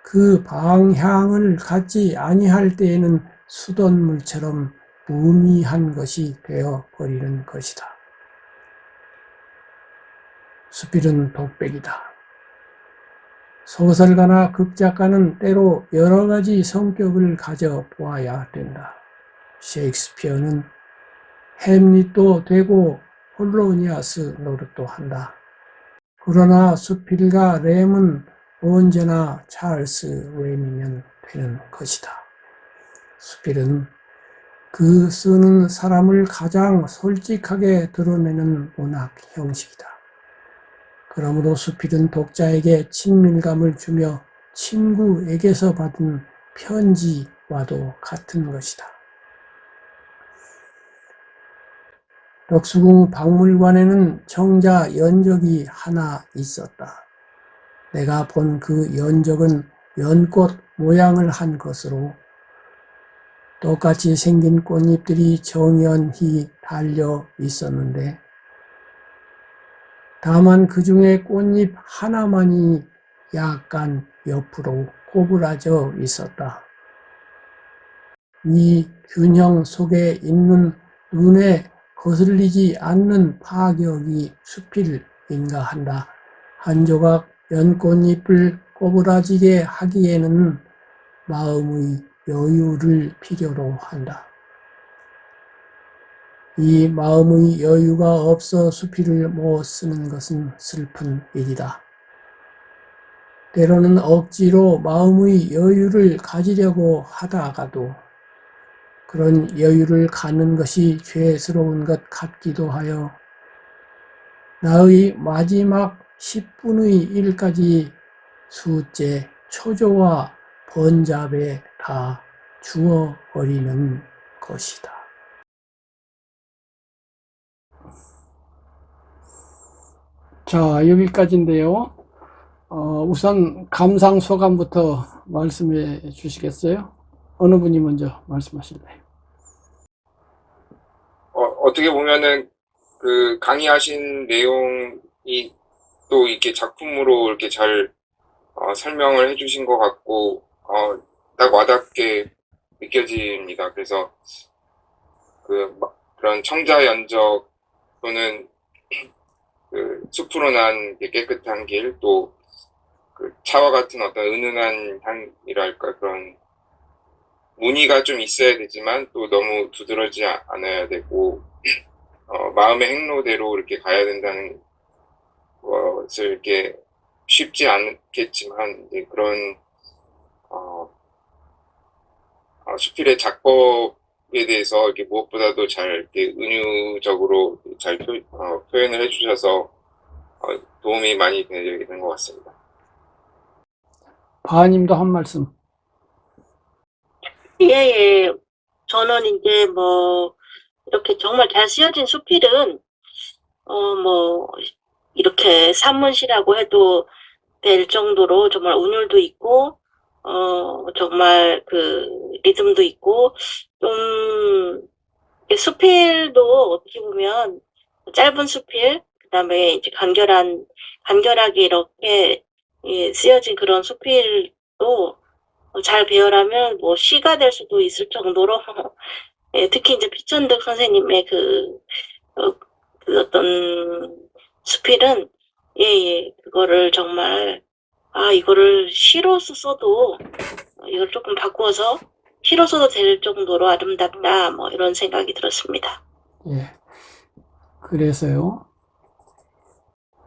그 방향을 갖지 아니할 때에는 수돗물처럼 무미한 것이 되어버리는 것이다. 수필은 독백이다. 소설가나 극작가는 때로 여러 가지 성격을 가져 보아야 된다. 셰익스피어는 햄릿도 되고 폴로니아스 노릇도 한다. 그러나 수필과 램은 언제나 찰스 램이면 되는 것이다. 수필은 그 쓰는 사람을 가장 솔직하게 드러내는 문학 형식이다. 그러므로 수필은 독자에게 친밀감을 주며 친구에게서 받은 편지와도 같은 것이다. 덕수궁 박물관에는 청자 연적이 하나 있었다. 내가 본 그 연적은 연꽃 모양을 한 것으로 똑같이 생긴 꽃잎들이 정연히 달려 있었는데 다만 그 중에 꽃잎 하나만이 약간 옆으로 꼬부라져 있었다. 이 균형 속에 있는 눈에 거슬리지 않는 파격이 수필인가 한다. 한 조각 연꽃잎을 꼬부라지게 하기에는 마음의 여유를 필요로 한다. 이 마음의 여유가 없어 수필을 못 쓰는 것은 슬픈 일이다. 때로는 억지로 마음의 여유를 가지려고 하다가도 그런 여유를 갖는 것이 죄스러운 것 같기도 하여 나의 마지막 10분의 1까지 수째 초조와 번잡에 다 주어버리는 것이다. 자, 여기까지인데요. 우선 감상 소감부터 말씀해 주시겠어요? 어느 분이 먼저 말씀하실래요? 어떻게 보면은 그 강의하신 내용이 또 이렇게 작품으로 이렇게 잘 설명을 해주신 것 같고 딱 와닿게 느껴집니다. 그래서 그런 청자 연적 또는 그 숲으로 난 깨끗한 길, 또 그 차와 같은 어떤 은은한 향이랄까 그런 무늬가 좀 있어야 되지만 또 너무 두드러지지 않아야 되고 마음의 행로대로 이렇게 가야 된다는 것을 이렇게 쉽지 않겠지만 이제 그런 수필의 작법에 대해서 이렇게 무엇보다도 잘 이렇게 은유적으로 잘 표현을 해주셔서 도움이 많이 되는 것 같습니다. 바하님도 한 말씀. 예, 예. 저는 이제 뭐, 이렇게 정말 잘 쓰여진 수필은, 뭐, 이렇게 산문시라고 해도 될 정도로 정말 운율도 있고, 정말 그 리듬도 있고, 좀, 수필도 어떻게 보면 짧은 수필, 그 다음에 이제 간결하게 이렇게 예, 쓰여진 그런 수필도 잘 배열하면 뭐 시가 될 수도 있을 정도로 예, 특히 이제 피천득 선생님의 그 어떤 수필은 예, 예, 그거를 정말 이거를 시로서 써도 이걸 조금 바꾸어서 시로 써도 될 정도로 아름답다 뭐 이런 생각이 들었습니다. 예. 그래서요.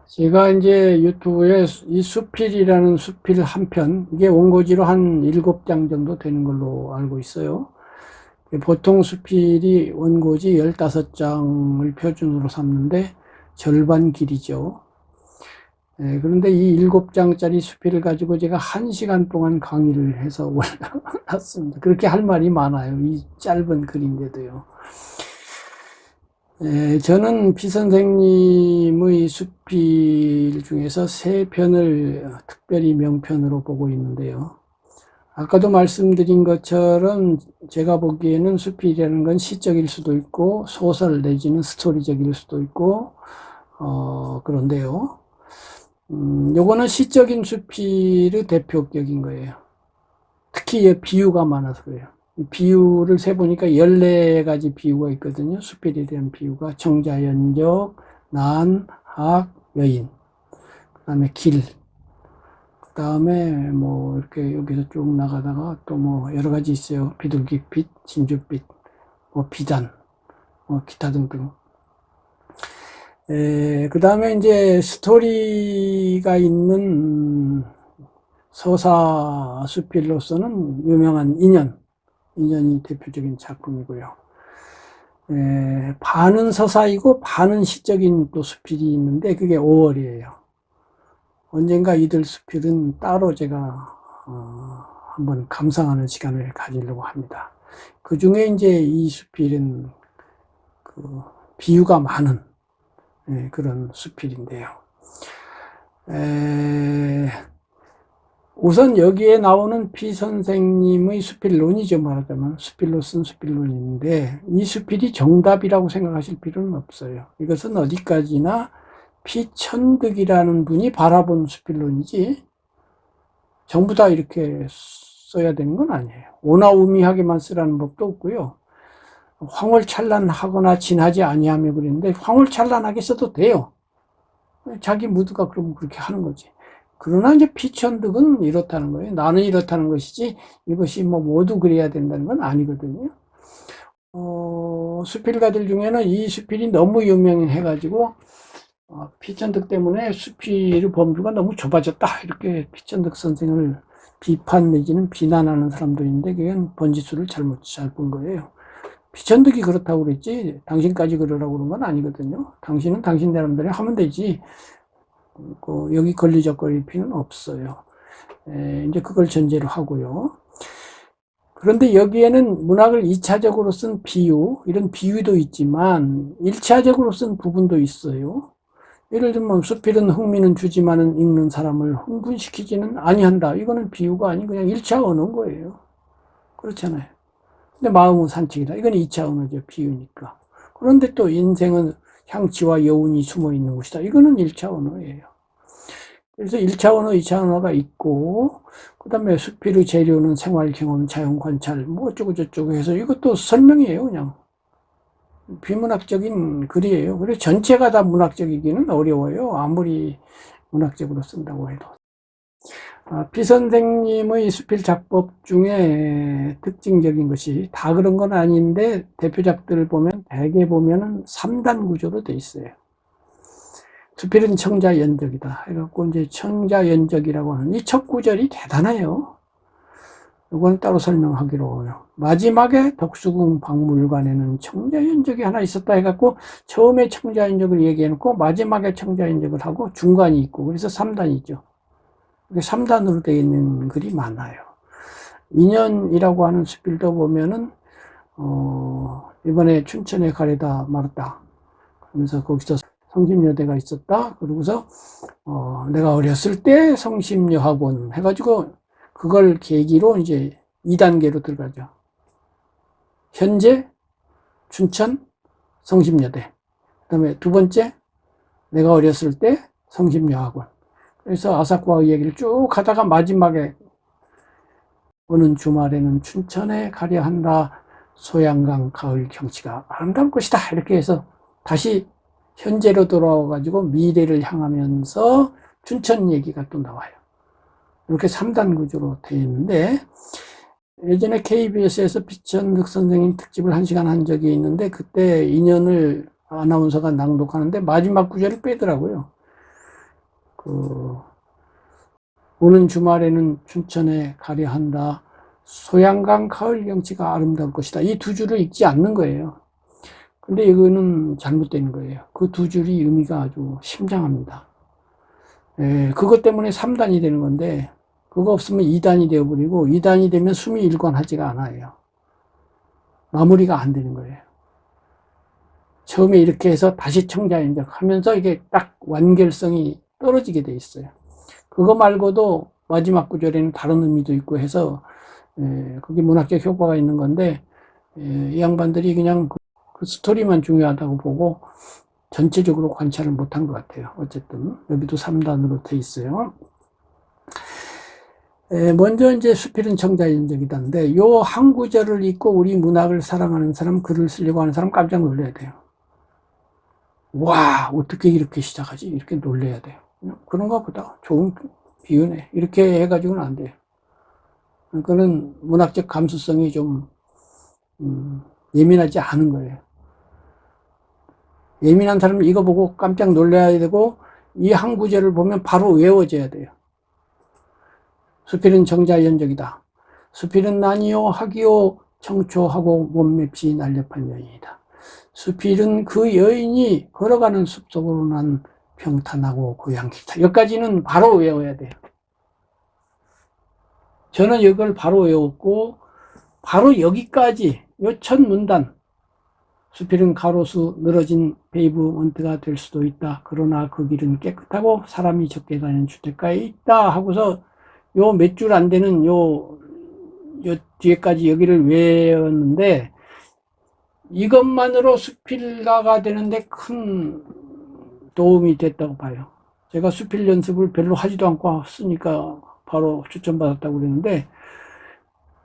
제가 이제 유튜브에 이 수필이라는 수필 한 편, 이게 원고지로 한 7장 정도 되는 걸로 알고 있어요. 보통 수필이 원고지 15장을 표준으로 삼는데 절반 길이죠. 그런데 이 7장짜리 수필을 가지고 제가 1시간 동안 강의를 해서 올려놨습니다. 그렇게 할 말이 많아요. 이 짧은 글인데도요. 저는 피 선생님의 수필 중에서 3편을 특별히 명편으로 보고 있는데요. 아까도 말씀드린 것처럼 제가 보기에는 수필이라는 건 시적일 수도 있고 소설 내지는 스토리적일 수도 있고 그런데요. 요거는 시적인 수필의 대표격인 거예요. 특히 비유가 많아서 그래요. 비유를 세보니까 14가지 비유가 있거든요. 수필에 대한 비유가 청자연적, 난, 학, 여인, 그 다음에 길, 그 다음에 뭐 이렇게 여기서 쭉 나가다가 또 뭐 여러 가지 있어요. 비둘기빛, 진주빛, 뭐 비단, 뭐 기타 등등. 그 다음에 이제 스토리가 있는 서사 수필로서는 유명한 인연이 대표적인 작품이고요. 반은 서사이고 반은 시적인 또 수필이 있는데 그게 5월이에요. 언젠가 이들 수필은 따로 제가 한번 감상하는 시간을 가지려고 합니다. 그 중에 이제 이 수필은 그 비유가 많은 그런 수필인데요. 우선 여기에 나오는 피 선생님의 수필론이죠. 말하자면 수필로 쓴 수필론인데 이 수필이 정답이라고 생각하실 필요는 없어요. 이것은 어디까지나 피천득이라는 분이 바라본 수필론이지 전부 다 이렇게 써야 되는 건 아니에요. 오나우미하게만 쓰라는 법도 없고요. 황홀찬란하거나 진하지 아니하며 그랬는데 황홀찬란하게 써도 돼요. 자기 무드가 그러면 그렇게 하는 거지. 그러나 이제 피천득은 이렇다는 거예요. 나는 이렇다는 것이지 이것이 뭐 모두 그래야 된다는 건 아니거든요. 수필가들 중에는 이 수필이 너무 유명해가지고 피천득 때문에 수필의 범주가 너무 좁아졌다 이렇게 피천득 선생을 비판 내지는 비난하는 사람도 있는데 그건 번지수를 잘못 잡은 거예요. 피천득이 그렇다고 그랬지 당신까지 그러라고 그런 건 아니거든요. 당신은 당신 나름대로 하면 되지 여기 걸리적거릴 필요는 없어요. 이제 그걸 전제로 하고요. 그런데 여기에는 문학을 2차적으로 쓴 비유, 이런 비유도 있지만 1차적으로 쓴 부분도 있어요. 예를 들면 수필은 흥미는 주지만은 읽는 사람을 흥분시키지는 아니한다. 이거는 비유가 아닌 그냥 1차 언어인 거예요. 그렇잖아요. 근데 마음은 산책이다. 이건 2차 언어죠. 비유니까. 그런데 또 인생은 향취와 여운이 숨어 있는 곳이다. 이거는 1차 언어예요. 그래서 1차 언어, 2차 언어가 있고, 그 다음에 수필의 재료는 생활 경험, 자연 관찰, 뭐 어쩌고저쩌고 해서 이것도 설명이에요, 그냥. 비문학적인 글이에요. 그래서 전체가 다 문학적이기는 어려워요. 아무리 문학적으로 쓴다고 해도. 피 선생님의 수필 작법 중에 특징적인 것이 다 그런 건 아닌데 대표작들을 보면 대개 보면은 3단 구조로 돼 있어요. 수필은 청자연적이다. 해갖고 이제 청자연적이라고 하는 이 첫 구절이 대단해요. 이건 따로 설명하기로 해요. 마지막에 덕수궁 박물관에는 청자연적이 하나 있었다 해갖고 처음에 청자연적을 얘기해놓고 마지막에 청자연적을 하고 중간이 있고 그래서 3단이죠. 3단으로 되어 있는 글이 많아요. 인연이라고 하는 수필도 보면은 이번에 춘천에 가려다 말았다. 그러면서 거기서 성심여대가 있었다. 그러고서 내가 어렸을 때 성심여학원 해가지고 그걸 계기로 이제 2단계로 들어가죠. 현재 춘천 성심여대. 그다음에 두 번째 내가 어렸을 때 성심여학원. 그래서 아사쿠아의 얘기를 쭉 하다가 마지막에 오는 주말에는 춘천에 가려 한다. 소양강 가을 경치가 아름다울 것이다. 이렇게 해서 다시 현재로 돌아와가지고 미래를 향하면서 춘천 얘기가 또 나와요. 이렇게 3단 구조로 되어 있는데, 예전에 KBS에서 피천득 선생님 특집을 1시간 한 적이 있는데, 그때 인연을 아나운서가 낭독하는데 마지막 구절을 빼더라고요. 오는 주말에는 춘천에 가려 한다. 소양강 가을 경치가 아름다울 것이다. 이 두 줄을 읽지 않는 거예요. 근데 이거는 잘못된 거예요. 그 두 줄이 의미가 아주 심장합니다. 그것 때문에 3단이 되는 건데, 그거 없으면 2단이 되어버리고, 2단이 되면 숨이 일관하지가 않아요. 마무리가 안 되는 거예요. 처음에 이렇게 해서 다시 청자연적 하면서 이게 딱 완결성이 떨어지게 돼 있어요. 그거 말고도 마지막 구절에는 다른 의미도 있고 해서, 그게 문학적 효과가 있는 건데, 이 양반들이 그냥 그 스토리만 중요하다고 보고 전체적으로 관찰을 못한 것 같아요. 어쨌든 여기도 3단으로 돼 있어요. 먼저 이제 수필은 청자연적이다인데 요 한 구절을 읽고 우리 문학을 사랑하는 사람, 글을 쓰려고 하는 사람 깜짝 놀라야 돼요. 와, 어떻게 이렇게 시작하지? 이렇게 놀라야 돼요. 그런가 보다. 좋은 비유네. 이렇게 해가지고는 안 돼요. 그거는 문학적 감수성이 좀 예민하지 않은 거예요. 예민한 사람은 이거 보고 깜짝 놀라야 되고 이 한 구절을 보면 바로 외워져야 돼요. 수필은 정자연적이다. 수필은 난이요 하기요 청초하고 몸맵시 날렵한 여인이다. 수필은 그 여인이 걸어가는 숲속으로 난 평탄하고 고향기다. 여기까지는 바로 외워야 돼요. 저는 이걸 바로 외웠고 바로 여기까지 요 첫 문단 수필은 가로수 늘어진 베이브먼트가 될 수도 있다. 그러나 그 길은 깨끗하고 사람이 적게 다니는 주택가에 있다 하고서 요 몇 줄 안 되는 요 뒤에까지 여기를 외웠는데 이것만으로 수필가가 되는데 큰 도움이 됐다고 봐요. 제가 수필 연습을 별로 하지도 않고 쓰니까 바로 추천받았다고 그러는데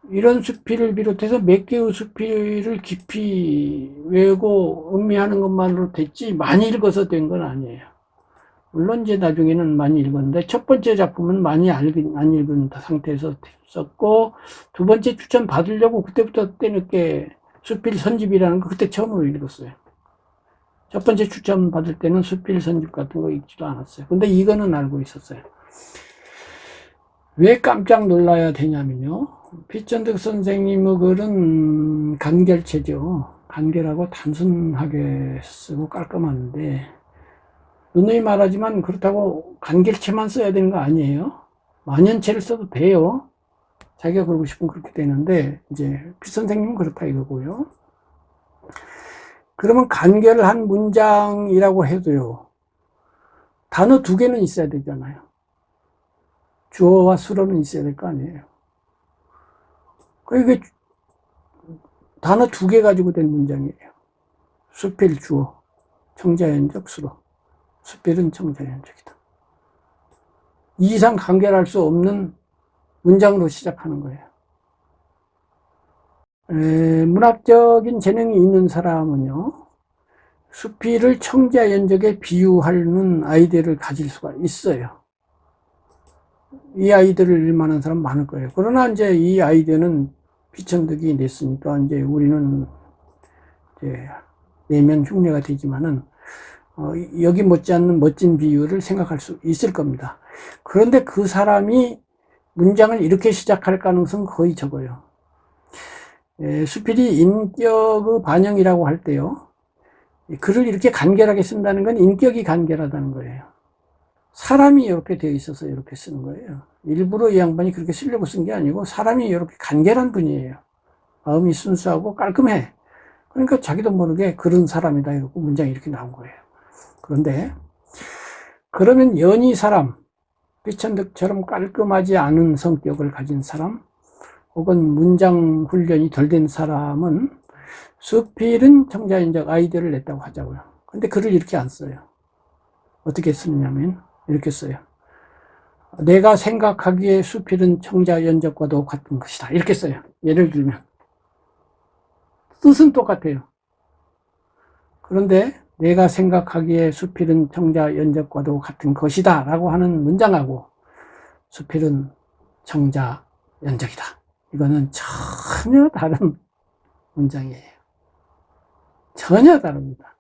이런 수필을 비롯해서 몇 개의 수필을 깊이 외우고 음미하는 것만으로 됐지 많이 읽어서 된 건 아니에요. 물론 이제 나중에는 많이 읽었는데 첫 번째 작품은 많이 안 읽은 상태에서 썼고 두 번째 추천 받으려고 그때부터 때늦게 수필 선집이라는 거 그때 처음으로 읽었어요. 첫 번째 추천 받을 때는 수필 선집 같은 거 읽지도 않았어요. 근데 이거는 알고 있었어요. 왜 깜짝 놀라야 되냐면요. 피천득 선생님의 글은 간결체죠. 간결하고 단순하게 쓰고 깔끔한데 누누이 말하지만 그렇다고 간결체만 써야 되는 거 아니에요. 만연체를 써도 돼요. 자기가 그러고 싶으면 그렇게 되는데 이제 피 선생님은 그렇다 이거고요. 그러면 간결한 문장이라고 해도요. 단어 2개는 있어야 되잖아요. 주어와 수어는 있어야 될 거 아니에요. 그러니까 단어 2개 가지고 된 문장이에요. 수필 주어, 청자연적 수로. 수필은 청자연적이다. 이 이상 간결할 수 없는 문장으로 시작하는 거예요. 문학적인 재능이 있는 사람은요, 수필을 청자연적에 비유하는 아이디어를 가질 수가 있어요. 이 아이디어를 읽만한 사람 많을 거예요. 그러나 이제 이 아이디어는 피천득이 냈으니까 이제 우리는 이제 내면 흉내가 되지만은 여기 못지않는 멋진 비유를 생각할 수 있을 겁니다. 그런데 그 사람이 문장을 이렇게 시작할 가능성은 거의 적어요. 수필이 인격의 반영이라고 할 때요. 글을 이렇게 간결하게 쓴다는 건 인격이 간결하다는 거예요. 사람이 이렇게 되어 있어서 이렇게 쓰는 거예요. 일부러 이 양반이 그렇게 쓰려고 쓴 게 아니고 사람이 이렇게 간결한 분이에요. 마음이 순수하고 깔끔해. 그러니까 자기도 모르게 그런 사람이다 이러고 문장이 이렇게 나온 거예요. 그런데 그러면 연희 사람, 비천득처럼 깔끔하지 않은 성격을 가진 사람 혹은 문장 훈련이 덜 된 사람은 수필은 청자연적 아이디어를 냈다고 하자고요. 근데 글을 이렇게 안 써요. 어떻게 쓰느냐면 이렇게 써요. 내가 생각하기에 수필은 청자연적과도 같은 것이다. 이렇게 써요. 예를 들면 뜻은 똑같아요. 그런데 내가 생각하기에 수필은 청자연적과도 같은 것이다 라고 하는 문장하고 수필은 청자연적이다. 이거는 전혀 다른 문장이에요. 전혀 다릅니다.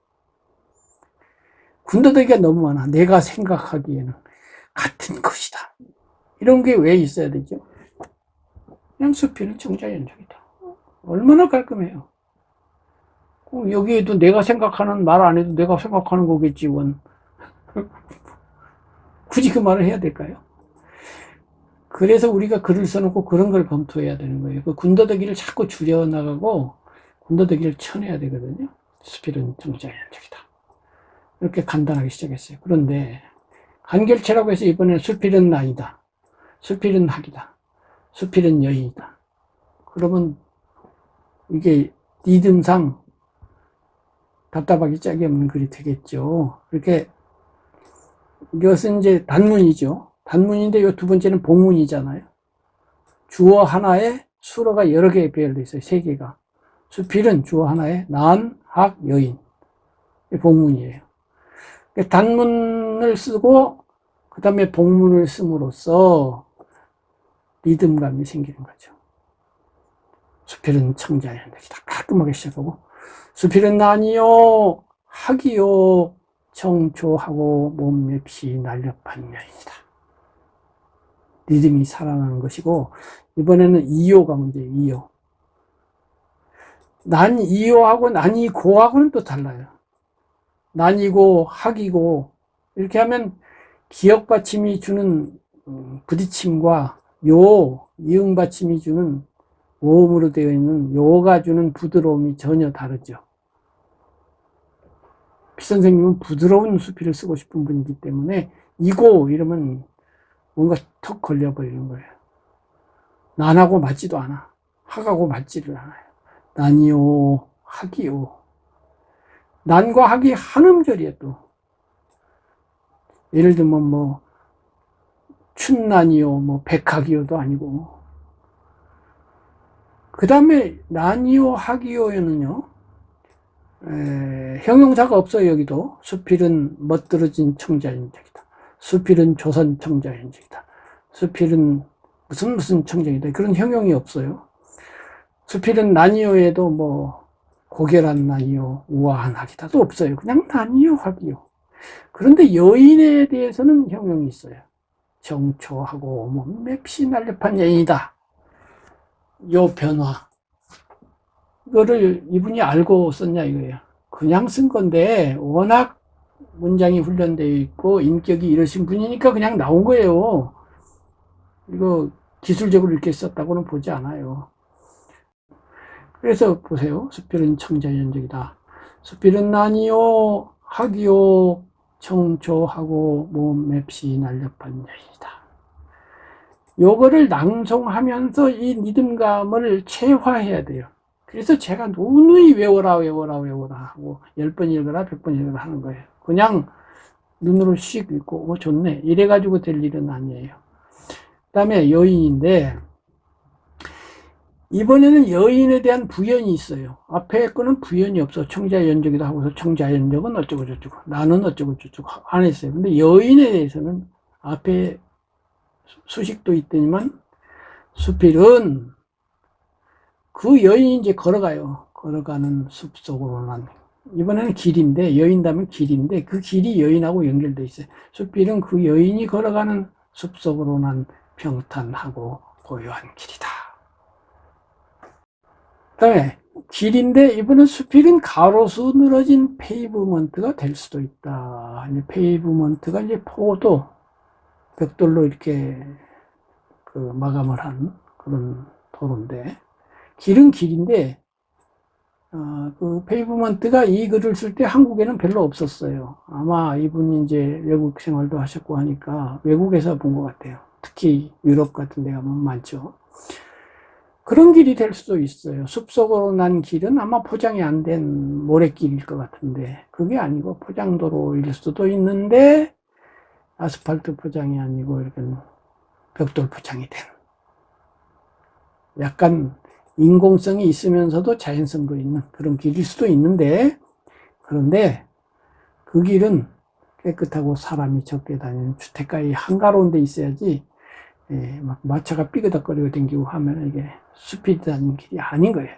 군더더기가 너무 많아. 내가 생각하기에는 같은 것이다. 이런 게 왜 있어야 되죠? 그냥 수필은 청자연적이다. 얼마나 깔끔해요. 여기에도 내가 생각하는 말 안 해도 내가 생각하는 거겠지, 원. 굳이 그 말을 해야 될까요? 그래서 우리가 글을 써놓고 그런 걸 검토해야 되는 거예요. 그 군더더기를 자꾸 줄여나가고 군더더기를 쳐내야 되거든요. 수필은 청자연적이다. 이렇게 간단하게 시작했어요. 그런데 간결체라고 해서 이번에는 수필은 나이다. 수필은 학이다. 수필은 여인이다. 그러면 이게 리듬상 답답하게 짝이 없는 글이 되겠죠. 이렇게 이것은 이제 단문이죠. 단문인데 이 두 번째는 복문이잖아요. 주어 하나에 수어가 여러 개 배열되어 있어요. 세 개가. 수필은 주어 하나에 난, 학, 여인. 복문이에요. 단문을 쓰고 그 다음에 복문을 씀으로써 리듬감이 생기는 거죠. 수필은 청자연적이다. 깔끔하게 시작하고 수필은 난이요 학이요 청초하고 몸맵시 날렵한 여인이다. 리듬이 살아나는 것이고 이번에는 이요가 문제예요. 이요. 난이요하고 난이고하고는 또 달라요. 난이고 학이고 이렇게 하면 기역 받침이 주는 부딪힘과 요 이응 받침이 주는 모음으로 되어 있는 요가 주는 부드러움이 전혀 다르죠. 피 선생님은 부드러운 수필을 쓰고 싶은 분이기 때문에 이고 이러면 뭔가 턱 걸려버리는 거예요. 난하고 맞지도 않아. 학하고 맞지를 않아요. 난이요 학이요. 난과 학이 한 음절이에요. 또 예를 들면 뭐 춘난이요 뭐 백학이요도 아니고 그 다음에 난이요 학이요에는요 형용사가 없어요. 여기도 수필은 멋들어진 청자연적이다. 수필은 조선 청자연적이다. 수필은 무슨 청자이다. 그런 형용이 없어요. 수필은 난이요에도 뭐 고결한 난이요 우아한 학이다도 없어요. 그냥 난이요 학이요. 그런데 여인에 대해서는 형용이 있어요. 정초하고 몸맵시 날렵한 여인이다. 요 변화 이거를 이분이 알고 썼냐 이거예요. 그냥 쓴 건데 워낙 문장이 훈련되어 있고 인격이 이러신 분이니까 그냥 나온 거예요. 이거 기술적으로 이렇게 썼다고는 보지 않아요. 그래서 보세요. 수필은 청자연적이다. 수필은 난이요 학이요 청초하고 몸맵시 날렵한 여인이다. 요거를 낭송하면서 이 리듬감을 체화해야 돼요. 그래서 제가 누누이 외워라 하고 10번 읽어라 100번 읽어라 하는 거예요. 그냥 눈으로 씩 읽고 좋네 이래가지고 될 일은 아니에요. 그 다음에 여인인데 이번에는 여인에 대한 부연이 있어요. 앞에 거는 부연이 없어. 청자연적이다 하고서 청자연적은 어쩌고 저쩌고 나는 어쩌고 저쩌고 안 했어요. 근데 여인에 대해서는 앞에 수식도 있더니만 수필은 그 여인이 이제 걸어가요. 걸어가는 숲속으로는 이번에는 길인데 여인다면 길인데 그 길이 여인하고 연결돼 있어요. 수필은 그 여인이 걸어가는 숲속으로는 평탄하고 고요한 길이다. 그 다음에 길인데 이번엔 수필은 가로수 늘어진 페이브먼트가 될 수도 있다. 페이브먼트가 이제 포도 벽돌로 이렇게 그 마감을 한 그런 도로인데, 길은 길인데, 그 페이브먼트가 이 글을 쓸 때 한국에는 별로 없었어요. 아마 이분이 이제 외국 생활도 하셨고 하니까 외국에서 본 것 같아요. 특히 유럽 같은 데 가면 많죠. 그런 길이 될 수도 있어요. 숲속으로 난 길은 아마 포장이 안 된 모래길일 것 같은데, 그게 아니고 포장도로일 수도 있는데, 아스팔트 포장이 아니고 이렇게 벽돌 포장이 된, 약간 인공성이 있으면서도 자연성도 있는 그런 길일 수도 있는데, 그런데 그 길은 깨끗하고 사람이 적게 다니는 주택가에 한가로운 데 있어야지, 막 마차가 삐그덕거리고 댕기고 하면 이게 숲이 다니는 길이 아닌 거예요.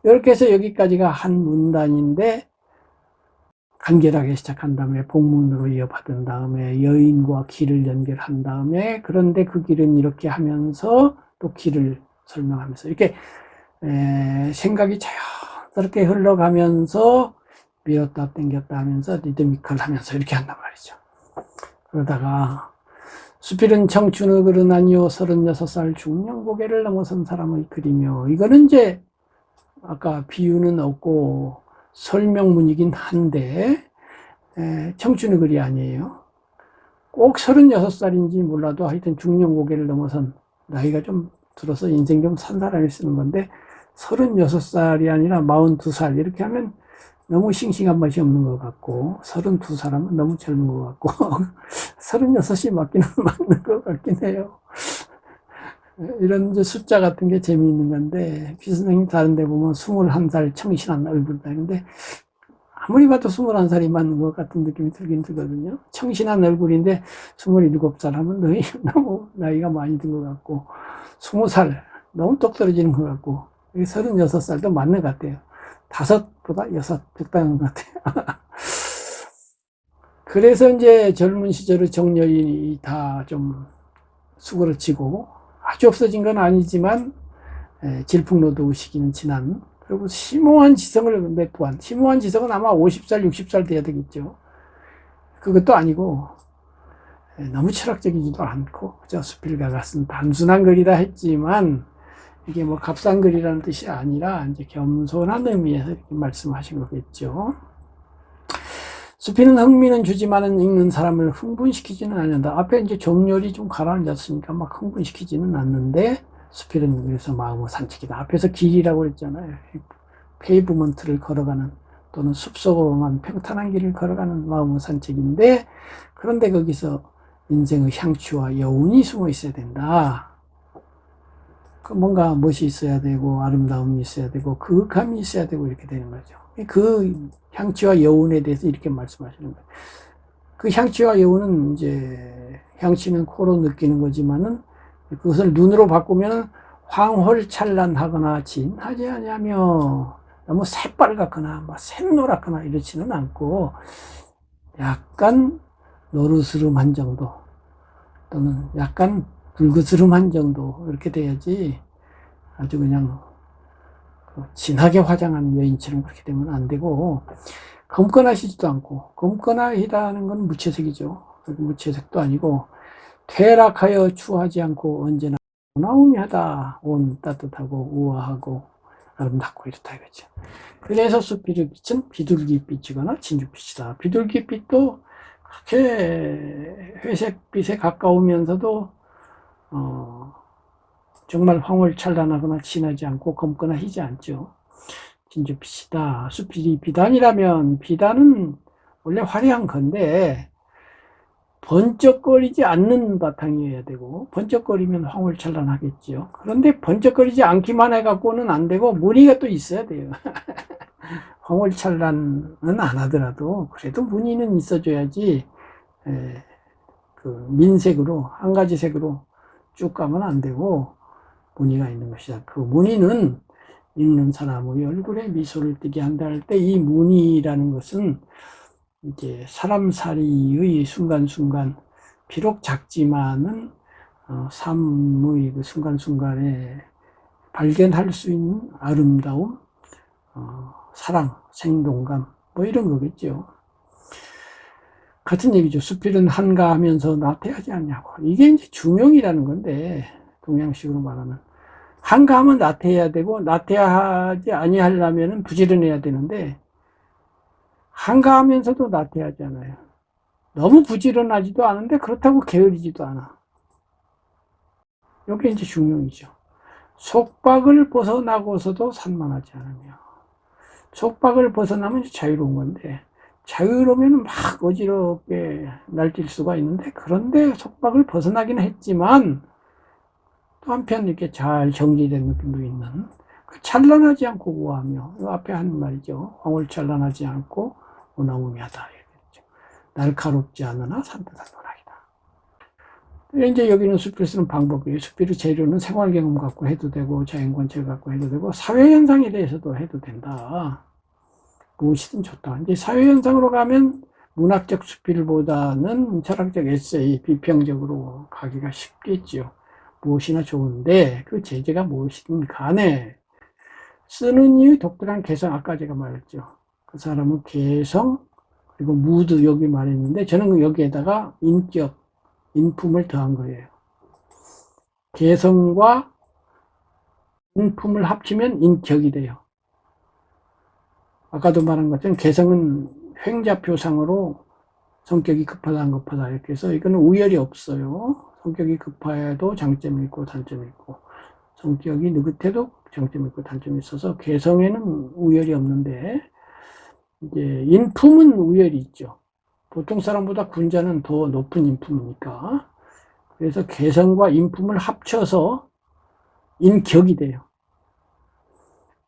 이렇게 해서 여기까지가 한 문단인데, 간결하게 시작한 다음에 복문으로 이어받은 다음에 여인과 길을 연결한 다음에, 그런데 그 길은 이렇게 하면서 또 길을 설명하면서 이렇게 생각이 자연스럽게 흘러가면서 밀었다 당겼다 하면서 리드미컬 하면서 이렇게 한단 말이죠. 그러다가 수필은 청춘의 글은 아니요 36살 중년 고개를 넘어선 사람의 글이며, 이거는 이제 아까 비유는 없고 설명문이긴 한데 청춘의 글이 아니에요. 꼭 36살인지 몰라도 하여튼 중년 고개를 넘어선, 나이가 좀 들어서 인생 좀 산 사람이 쓰는 건데 36살이 아니라 42살 이렇게 하면 너무 싱싱한 맛이 없는 것 같고, 32살은 너무 젊은 것 같고 36이 맞기는 맞는 것 같긴 해요. 이런 이제 숫자 같은 게 재미있는 건데, 비 선생님 다른 데 보면 21살 청신한 얼굴이다. 근데 아무리 봐도 21살이 맞는 것 같은 느낌이 들긴 들거든요. 청신한 얼굴인데 27살 하면 너무 나이가 많이 든 것 같고, 20살 너무 똑 떨어지는 것 같고, 36살도 맞는 것 같아요. 5보다 6 적당한 것 같아요. 그래서 이제 젊은 시절의 정열이 다 좀 수그러지고, 아주 없어진 건 아니지만 질풍노도 시기는 지난, 그리고 심오한 지성을 매투한, 심오한 지성은 아마 50살 60살 돼야 되겠죠. 그것도 아니고 너무 철학적이지도 않고 그저 수필가가 쓴 단순한 글이다 했지만, 이게 뭐 값싼 글이라는 뜻이 아니라 이제 겸손한 의미에서 이렇게 말씀하신 거겠죠. 수필은 흥미는 주지만은 읽는 사람을 흥분시키지는 않는다. 앞에 이제 정렬이 좀 가라앉았으니까 막 흥분시키지는 않는데, 수필은 그래서 마음의 산책이다. 앞에서 길이라고 그랬잖아요. 페이브먼트를 걸어가는, 또는 숲속으로만 평탄한 길을 걸어가는 마음의 산책인데, 그런데 거기서 인생의 향취와 여운이 숨어 있어야 된다. 그 뭔가 멋이 있어야 되고 아름다움이 있어야 되고 그윽함이 있어야 되고 이렇게 되는 거죠. 그 향취와 여운에 대해서 이렇게 말씀하시는 거예요. 그 향취와 여운은 이제, 향취는 코로 느끼는 거지만은 그것을 눈으로 바꾸면 황홀찬란하거나 진하지 아니하며 너무 새빨갛거나 막 샛노랗거나 이렇지는 않고 약간 노르스름한 정도, 또는 약간 붉으스름한 정도, 이렇게 돼야지 아주 그냥 진하게 화장한 여인처럼 그렇게 되면 안 되고, 검건하시지도 않고, 검건하시다는 건 무채색이죠. 무채색도 아니고 퇴락하여 추하지 않고 언제나 나우미하다, 온 따뜻하고 우아하고 아름답고 이렇다 이거죠. 그래서 수필의 빛은 비둘기빛이거나 진주빛이다. 비둘기빛도 그렇게 회색빛에 가까우면서도 정말 황홀찬란하거나 진하지 않고 검거나 희지 않죠. 진주빛이다. 수필이 비단이라면, 비단은 원래 화려한 건데 번쩍거리지 않는 바탕이어야 되고, 번쩍거리면 황홀찬란하겠죠. 그런데 번쩍거리지 않기만 해갖고는 안 되고 무늬가 또 있어야 돼요. 황홀찬란은 안 하더라도 그래도 무늬는 있어줘야지, 그 민색으로 한 가지 색으로 쭉 가면 안 되고 무늬가 있는 것이다. 그 무늬는 읽는 사람의 얼굴에 미소를 띠게 한다 할 때, 이 무늬라는 것은 이제 사람살이의 순간순간, 비록 작지만은 삶의 그 순간순간에 발견할 수 있는 아름다움, 사랑, 생동감, 뭐 이런 거겠죠. 같은 얘기죠. 수필은 한가하면서 나태하지 않냐고. 이게 이제 중용이라는 건데, 동양식으로 말하면. 한가하면 나태해야 되고, 나태하지 아니하려면 부지런해야 되는데, 한가하면서도 나태하지 않아요. 너무 부지런하지도 않은데, 그렇다고 게으르지도 않아. 이게 이제 중용이죠. 속박을 벗어나고서도 산만하지 않으며. 속박을 벗어나면 자유로운 건데, 자유로우면 막 어지럽게 날뛸 수가 있는데, 그런데 속박을 벗어나긴 했지만, 또 한편 이렇게 잘 정리된 느낌도 있는, 찬란하지 않고 우아하며, 이 앞에 한 말이죠. 황홀찬란하지 않고 오나우미하다. 이렇게 날카롭지 않으나 산뜻한 논학이다. 이제 여기는 수필을 쓰는 방법이에요. 수필의 재료는 생활 경험 갖고 해도 되고, 자연 관찰 갖고 해도 되고, 사회 현상에 대해서도 해도 된다. 무엇이든 좋다. 이제 사회 현상으로 가면 문학적 수필보다는 철학적 에세이, 비평적으로 가기가 쉽겠죠. 무엇이나 좋은데 그 제재가 무엇이든 간에 쓰는 이의 독특한 개성, 아까 제가 말했죠. 그 사람은 개성 그리고 무드 여기 말했는데 저는 여기에다가 인격, 인품을 더한 거예요. 개성과 인품을 합치면 인격이 돼요. 아까도 말한 것처럼 개성은 횡자표상으로 성격이 급하다 안 급하다 이렇게 해서 이거는 우열이 없어요. 성격이 급해도 장점이 있고 단점이 있고 성격이 느긋해도 장점이 있고 단점이 있어서 개성에는 우열이 없는데 이제 인품은 우열이 있죠. 보통 사람보다 군자는 더 높은 인품이니까 그래서 개성과 인품을 합쳐서 인격이 돼요.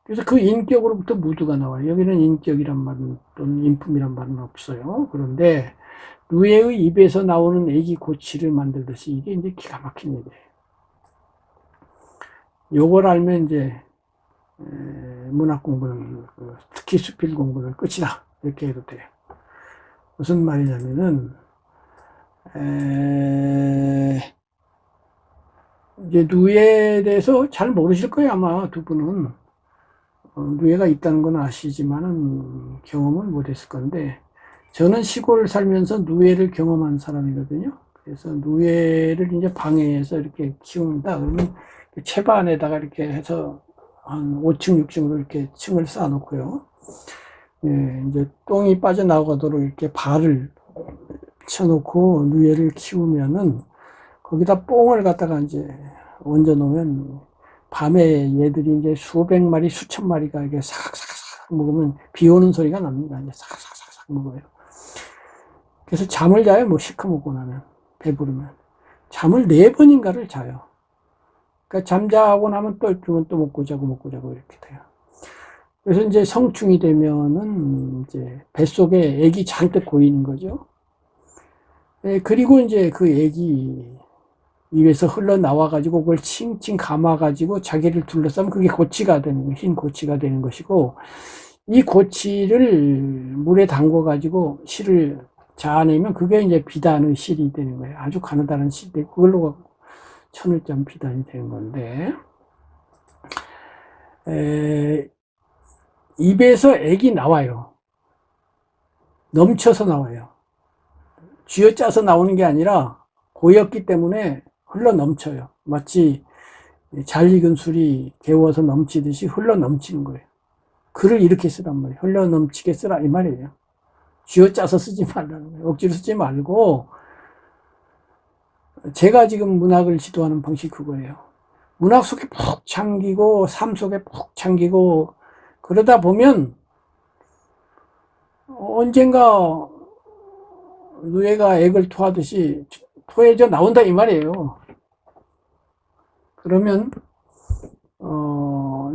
그래서 그 인격으로부터 무드가 나와요. 여기는 인격이란 말은 또는 인품이란 말은 없어요. 그런데 누에의 입에서 나오는 애기 고치를 만들듯이 이게 이제 기가 막힌 일이에요. 요걸 알면 이제 문학 공부는 특히 수필 공부는 끝이다 이렇게 해도 돼요. 무슨 말이냐면은 이제 누에에 대해서 잘 모르실 거예요 아마 두 분은. 누에가 있다는 건 아시지만은 경험을 못했을 건데 저는 시골 살면서 누에를 경험한 사람이거든요. 그래서 누에를 이제 방에서 이렇게 키운다 그러면 채바 안에다가 이렇게 해서 한 5층, 6층으로 이렇게 층을 쌓아놓고요. 예, 이제 똥이 빠져나가도록 이렇게 발을 쳐놓고 누에를 키우면은 거기다 뽕을 갖다가 이제 얹어 놓으면 밤에 얘들이 이제 수백 마리, 수천 마리가 이게 사각사각 먹으면 비 오는 소리가 납니다. 이제 사각사각 먹어요. 그래서 잠을 자요. 뭐 시커멓고 나면 배부르면 잠을 4번인가를 자요. 그러니까 잠자고 나면 또 먹고 자고 이렇게 돼요. 그래서 이제 성충이 되면은 이제 뱃속에 애기 잔뜩 고이는 거죠. 예, 그리고 이제 그 애기 입에서 흘러나와가지고 그걸 칭칭 감아가지고 자기를 둘러싸면 그게 고치가 되는 거예요. 흰 고치가 되는 것이고 이 고치를 물에 담궈가지고 실을 자아내면 그게 이제 비단의 실이 되는 거예요. 아주 가느다란 실이 되고 그걸로 천을 짠 비단이 되는 건데 입에서 액이 나와요. 넘쳐서 나와요. 쥐어짜서 나오는 게 아니라 고였기 때문에 흘러 넘쳐요. 마치 잘 익은 술이 개워서 넘치듯이 흘러 넘치는 거예요. 글을 이렇게 쓰란 말이에요. 흘러 넘치게 쓰라 이 말이에요. 쥐어짜서 쓰지 말라는 거예요. 억지로 쓰지 말고 제가 지금 문학을 지도하는 방식이 그거예요. 문학 속에 푹 잠기고 삶 속에 푹 잠기고 그러다 보면 언젠가 누에가 액을 토하듯이 토해져 나온다 이 말이에요. 그러면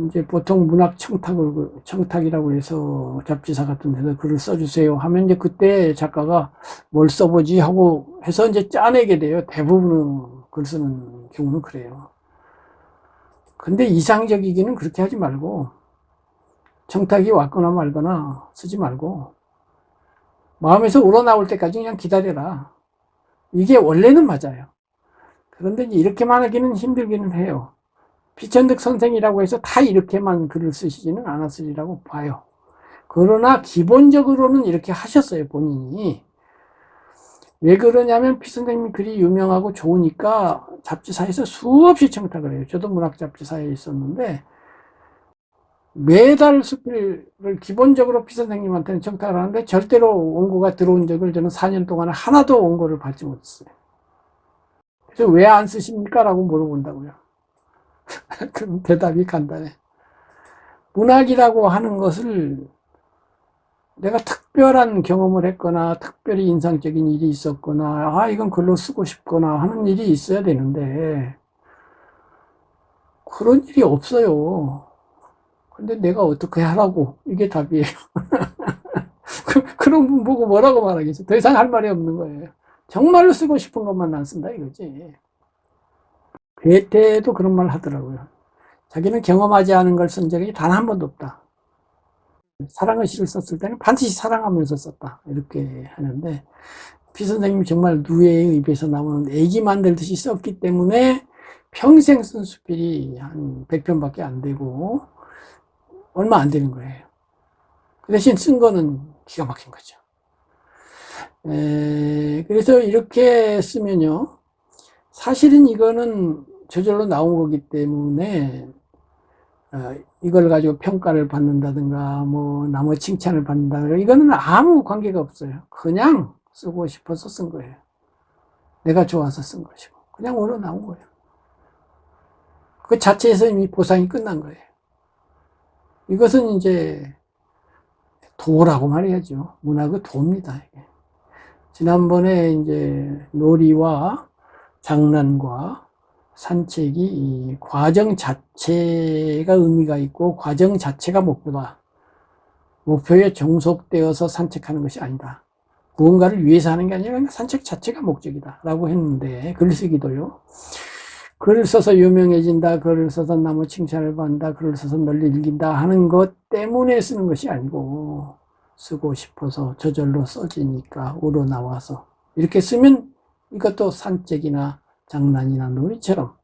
이제 보통 문학 청탁이라고 해서 잡지사 같은 데서 글을 써주세요 하면 이제 그때 작가가 뭘 써보지 하고 해서 이제 짜내게 돼요. 대부분은 글 쓰는 경우는 그래요. 근데 이상적이기는 그렇게 하지 말고 청탁이 왔거나 말거나 쓰지 말고 마음에서 우러나올 때까지 그냥 기다려라. 이게 원래는 맞아요. 그런데 이렇게만 하기는 힘들기는 해요. 피천득 선생이라고 해서 다 이렇게만 글을 쓰시지는 않았으리라고 봐요. 그러나 기본적으로는 이렇게 하셨어요, 본인이. 왜 그러냐면 피 선생님이 글이 유명하고 좋으니까 잡지사에서 수없이 청탁을 해요. 저도 문학 잡지사에 있었는데 매달 수필을 기본적으로 피 선생님한테는 청탁을 하는데 절대로 원고가 들어온 적을 저는 4년 동안에 하나도 원고를 받지 못했어요. 그래서 왜 안 쓰십니까? 라고 물어본다고요. 그럼 대답이 간단해. 문학이라고 하는 것을 내가 특별한 경험을 했거나 특별히 인상적인 일이 있었거나 이건 글로 쓰고 싶거나 하는 일이 있어야 되는데 그런 일이 없어요. 근데 내가 어떻게 하라고? 이게 답이에요. 그런 분 보고 뭐라고 말하겠어? 더 이상 할 말이 없는 거예요. 정말로 쓰고 싶은 것만 안 쓴다 이거지. 괴테도 그런 말 하더라고요. 자기는 경험하지 않은 걸 쓴 적이 단 한 번도 없다. 사랑의 시를 썼을 때는 반드시 사랑하면서 썼다. 이렇게 하는데 피 선생님이 정말 누에의 입에서 나오는 애기 만들듯이 썼기 때문에 평생 쓴 수필이 한 100편밖에 안 되고 얼마 안 되는 거예요. 그 대신 쓴 거는 기가 막힌 거죠. 그래서 이렇게 쓰면요. 사실은 이거는 저절로 나온 거기 때문에 이걸 가지고 평가를 받는다든가 뭐 남의 칭찬을 받는다든가 이거는 아무 관계가 없어요. 그냥 쓰고 싶어서 쓴 거예요. 내가 좋아서 쓴 것이고 그냥 우러나온 거예요. 그 자체에서 이미 보상이 끝난 거예요. 이것은 이제 도라고 말해야죠. 문학의 도입니다. 지난번에 이제 놀이와 장난과 산책이 이 과정 자체가 의미가 있고 과정 자체가 목표다. 목표에 종속되어서 산책하는 것이 아니다. 무언가를 위해서 하는 게 아니라 산책 자체가 목적이다. 라고 했는데 글쓰기도요. 글을 써서 유명해진다. 글을 써서 남의 칭찬을 받는다. 글을 써서 널리 읽긴다 하는 것 때문에 쓰는 것이 아니고 쓰고 싶어서 저절로 써지니까 우러나와서 이렇게 쓰면 이것도 산책이나 장난이나 놀이처럼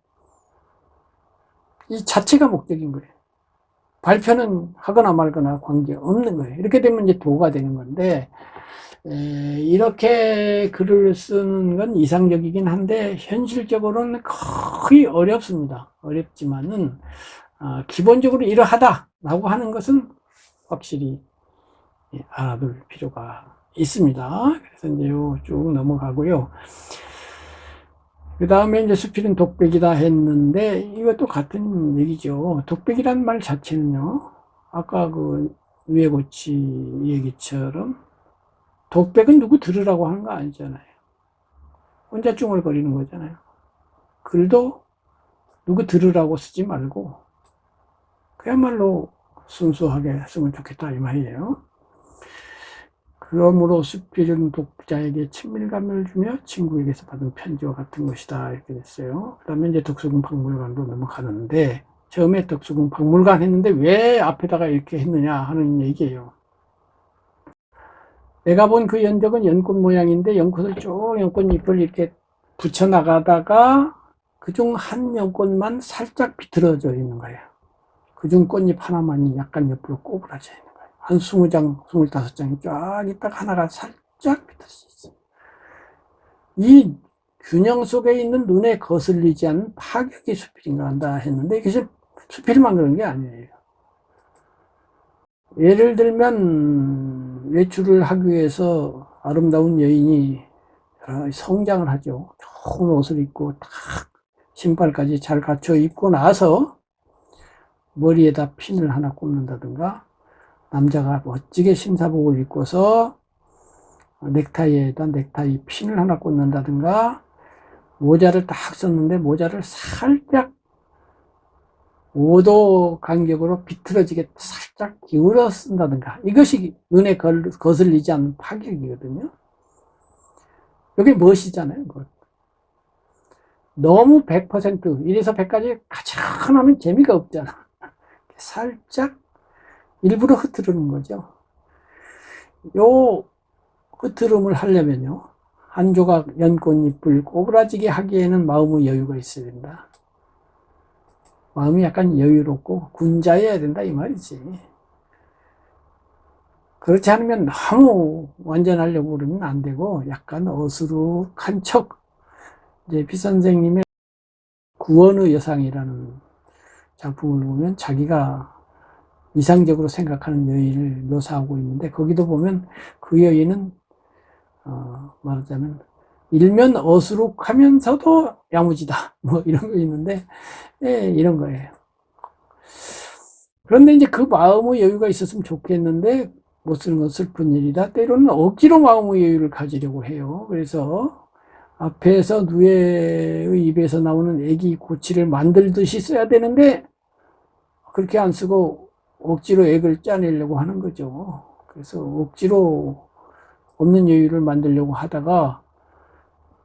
이 자체가 목적인 거예요. 발표는 하거나 말거나 관계없는 거예요. 이렇게 되면 이제 도가 되는 건데 이렇게 글을 쓰는 건 이상적이긴 한데 현실적으로는 거의 어렵습니다. 어렵지만은 기본적으로 이러하다라고 하는 것은 확실히 알아둘 필요가 있습니다. 그래서 이제 쭉 넘어가고요. 그 다음에 이제 수필은 독백이다 했는데 이것도 같은 얘기죠. 독백이란 말 자체는요. 아까 그 유해고치 얘기처럼 독백은 누구 들으라고 하는 거 아니잖아요. 혼자 쭝얼거리는 거잖아요. 글도 누구 들으라고 쓰지 말고 그야말로 순수하게 쓰면 좋겠다 이 말이에요. 그러므로 수필은 독자에게 친밀감을 주며 친구에게서 받은 편지와 같은 것이다 이렇게 됐어요. 그 다음에 이제 덕수궁 박물관으로 넘어가는데 처음에 덕수궁 박물관 했는데 왜 앞에다가 이렇게 했느냐 하는 얘기예요. 내가 본 그 연적은 연꽃 모양인데 연꽃을 쭉 연꽃잎을 이렇게 붙여나가다가 그중 한 연꽃만 살짝 비틀어져 있는 거예요. 그중 꽃잎 하나만이 약간 옆으로 꼬부라져 있는 거예요. 한 20장, 25장이 쫙 있다가 하나가 살짝 비틀어져 있어요. 이 균형 속에 있는 눈에 거슬리지 않는 파격이 수필인가 한다 했는데 이것이 수필만 그런 게 아니에요. 예를 들면 외출을 하기 위해서 아름다운 여인이 성장을 하죠. 좋은 옷을 입고 딱 신발까지 잘 갖춰 입고 나서 머리에다 핀을 하나 꼽는다든가 남자가 멋지게 신사복을 입고서 넥타이에다 넥타이 핀을 하나 꽂는다든가 모자를 딱 썼는데 모자를 살짝 5도 간격으로 비틀어지게 살짝 기울여 쓴다든가 이것이 눈에 거슬리지 않는 파격이거든요. 이게 멋이잖아요. 너무 100% 1에서 100까지 가장하면 재미가 없잖아. 살짝 일부러 흐트르는 거죠. 요 흐트름을 하려면요. 한 조각 연꽃잎을 꼬부라지게 하기에는 마음의 여유가 있어야 된다. 마음이 약간 여유롭고 군자여야 된다 이 말이지. 그렇지 않으면 너무 완전하려고 그러면 안 되고 약간 어수룩한 척. 이제 피 선생님의 구원의 여상이라는 작품을 보면 자기가 이상적으로 생각하는 여인을 묘사하고 있는데 거기도 보면 그 여인은 말하자면 일면 어수룩하면서도 야무지다 뭐 이런 거 있는데 예, 이런 거예요. 그런데 이제 그 마음의 여유가 있었으면 좋겠는데 못 쓰는 건 슬픈 일이다. 때로는 억지로 마음의 여유를 가지려고 해요. 그래서 앞에서 누에의 입에서 나오는 애기 고치를 만들듯이 써야 되는데 그렇게 안 쓰고 억지로 액을 짜내려고 하는 거죠. 그래서 억지로 없는 여유를 만들려고 하다가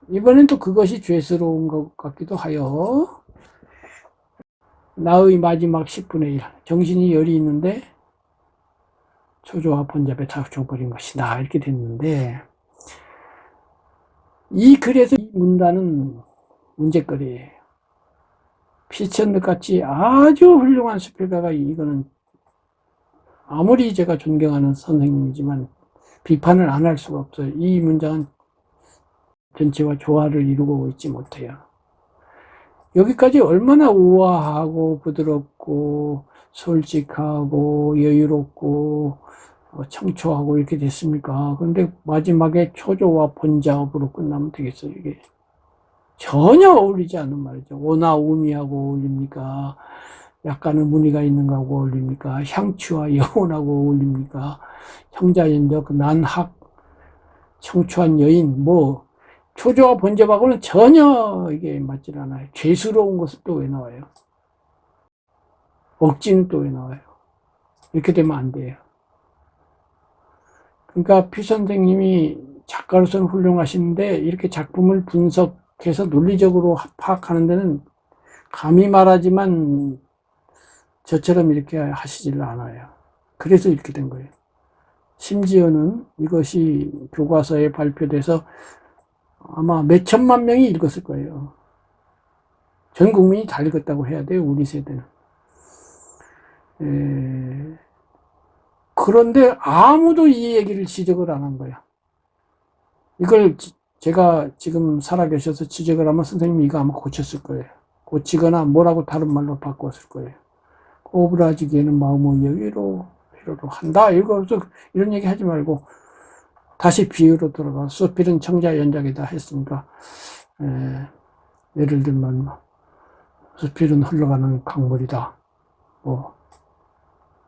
이번엔 또 그것이 죄스러운 것 같기도 하여 나의 마지막 10분의 1 정신이 열이 있는데 초조와 번잡에 다 줘버린 것이다 이렇게 됐는데 이 글에서 이 문단은 문제거리예요. 피천득 같이 아주 훌륭한 수필가가 이거는 아무리 제가 존경하는 선생님이지만 비판을 안 할 수가 없어요. 이 문장은 전체와 조화를 이루고 있지 못해요. 여기까지 얼마나 우아하고 부드럽고 솔직하고 여유롭고 청초하고 이렇게 됐습니까? 그런데 마지막에 초조와 번잡으로 끝나면 되겠어요. 이게 전혀 어울리지 않는 말이죠. 오나 우미하고 어울립니까? 약간은 무늬가 있는 거하고 어울립니까? 향취와 여운하고 어울립니까? 형자연적, 난학, 청초한 여인, 뭐 초조와 번잡하고는 전혀 이게 맞질 않아요. 죄스러운 것은 또 왜 나와요? 억지는 또 왜 나와요? 이렇게 되면 안 돼요. 그러니까 피 선생님이 작가로서는 훌륭하신데 이렇게 작품을 분석해서 논리적으로 파악하는 데는 감히 말하지만 저처럼 이렇게 하시질 않아요. 그래서 이렇게 된 거예요. 심지어는 이것이 교과서에 발표돼서 아마 몇 천만 명이 읽었을 거예요. 전 국민이 다 읽었다고 해야 돼요, 우리 세대는. 그런데 아무도 이 얘기를 지적을 안 한 거야. 이걸 제가 지금 살아계셔서 지적을 하면 선생님이 이거 아마 고쳤을 거예요. 고치거나 뭐라고 다른 말로 바꿨을 거예요. 오브라지기에는 마음의 여유로 필요로 한다. 이런 얘기 하지 말고 다시 비유로 들어가. 수필은 청자 연작이다 했으니까 예를 들면 수필은 흘러가는 강물이다. 뭐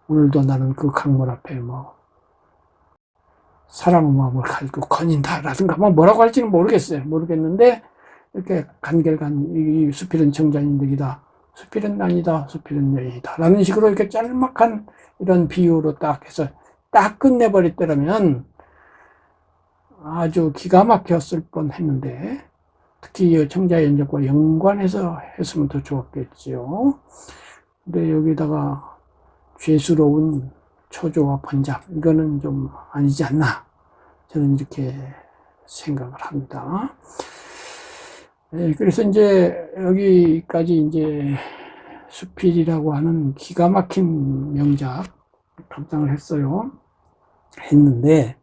오늘도 나는 그 강물 앞에 뭐 사랑의 마음을 가지고 거닌다라든가 뭐 뭐라고 할지는 모르겠어요. 모르겠는데 이렇게 간결간 이 수필은 청자인득이다. 수필은 난이다. 수필은 여인이다. 라는 식으로 이렇게 짤막한 이런 비유로 딱 해서 딱 끝내버렸더라면 아주 기가 막혔을 뻔 했는데 특히 청자 연적과 연관해서 했으면 더 좋았겠지요. 근데 여기다가 죄스러운 초조와 번잡 이거는 좀 아니지 않나 저는 이렇게 생각을 합니다. 그래서 이제 여기까지 이제 수필이라고 하는 기가 막힌 명작 감상을 했는데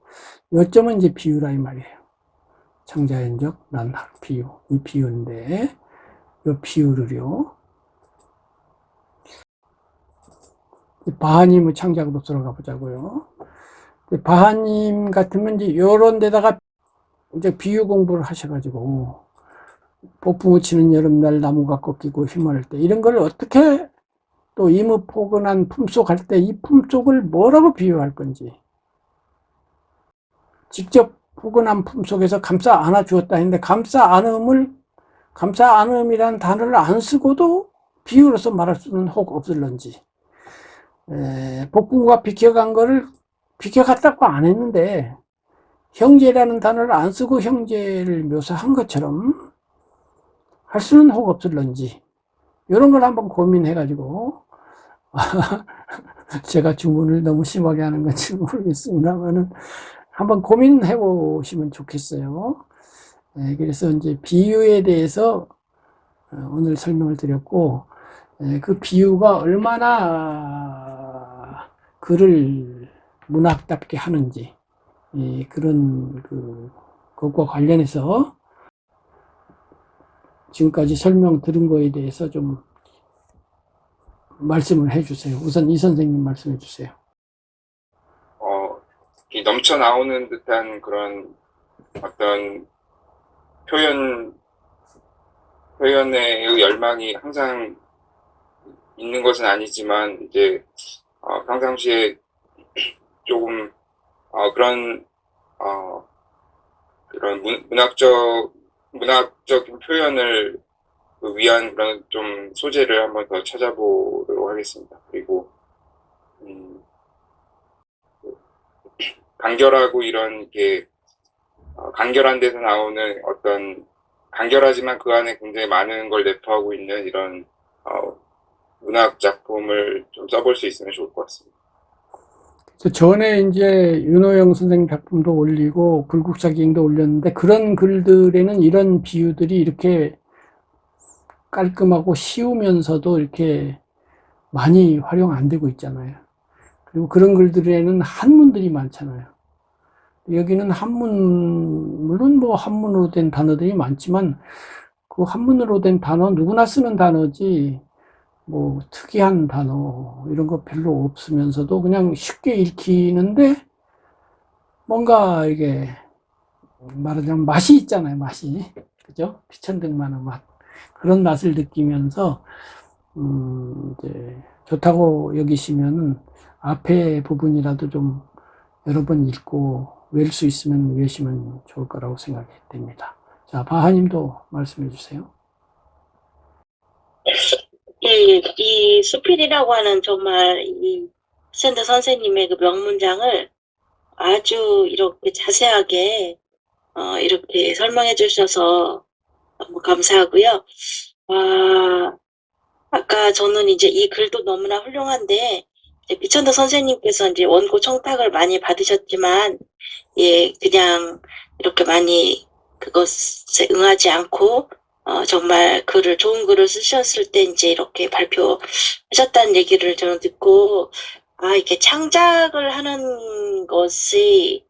요점은 이제 비유라 이 말이에요. 청자연적 난학 비유 이 비유인데 이 비유를요 바하님의 창작으로 들어가 보자고요. 바하님 같으면 이제 요런 데다가 이제 비유 공부를 하셔가지고 폭풍우 치는 여름날 나무가 꺾이고 휘말릴 때 이런 걸 어떻게 또 이무포근한 품속 할 때 이 품속을 뭐라고 비유할 건지 직접 포근한 품속에서 감싸 안아 주었다 했는데 감싸 안음이라는 단어를 안 쓰고도 비유로서 말할 수는 혹 없을런지 복부가 비켜간 거를 비켜갔다고 안 했는데 형제라는 단어를 안 쓰고 형제를 묘사한 것처럼 할 수는 혹 없을런지 이런 걸 한번 고민해가지고 제가 주문을 너무 심하게 하는 건지 모르겠습니다만은 한번 고민해 보시면 좋겠어요. 그래서 이제 비유에 대해서 오늘 설명을 드렸고 그 비유가 얼마나 글을 문학답게 하는지, 그런 그것과 관련해서 지금까지 설명 들은 거에 대해서 좀 말씀을 해주세요. 우선 이 선생님 말씀해 주세요. 이 넘쳐 나오는 듯한 그런 어떤 표현의 열망이 항상 있는 것은 아니지만, 이제, 평상시에 조금, 그런 문학적인 표현을 위한 그런 좀 소재를 한번 더 찾아보도록 하겠습니다. 그리고, 간결하고 이런 게, 간결한 데서 나오는 어떤, 간결하지만 그 안에 굉장히 많은 걸 내포하고 있는 이런, 문학 작품을 좀 써볼 수 있으면 좋을 것 같습니다. 전에 이제 윤호영 선생님 작품도 올리고 불국사기행도 올렸는데 그런 글들에는 이런 비유들이 이렇게 깔끔하고 쉬우면서도 이렇게 많이 활용 안 되고 있잖아요. 그리고 그런 글들에는 한문들이 많잖아요. 여기는 한문, 물론 뭐 한문으로 된 단어들이 많지만 그 한문으로 된 단어 누구나 쓰는 단어지 뭐 특이한 단어 이런 거 별로 없으면서도 그냥 쉽게 읽히는데 뭔가 이게 말하자면 맛이 있잖아요. 맛이, 그죠? 피천득만한 맛, 그런 맛을 느끼면서 이제 좋다고 여기시면은 앞에 부분이라도 좀 여러 번 읽고 외울 수 있으면 외우시면 좋을 거라고 생각이 됩니다. 자, 바하님도 말씀해 주세요. 이 수필이라고 하는 정말 이 샌드 선생님의 그 명문장을 아주 이렇게 자세하게 이렇게 설명해 주셔서 너무 감사하고요. 아까 저는 이제 이 글도 너무나 훌륭한데 이제 비천도 선생님께서 이제 원고 청탁을 많이 받으셨지만 그냥 이렇게 많이 그것에 응하지 않고 정말 좋은 글을 쓰셨을 때 이제 이렇게 발표하셨다는 얘기를 저는 듣고 이렇게 창작을 하는 것이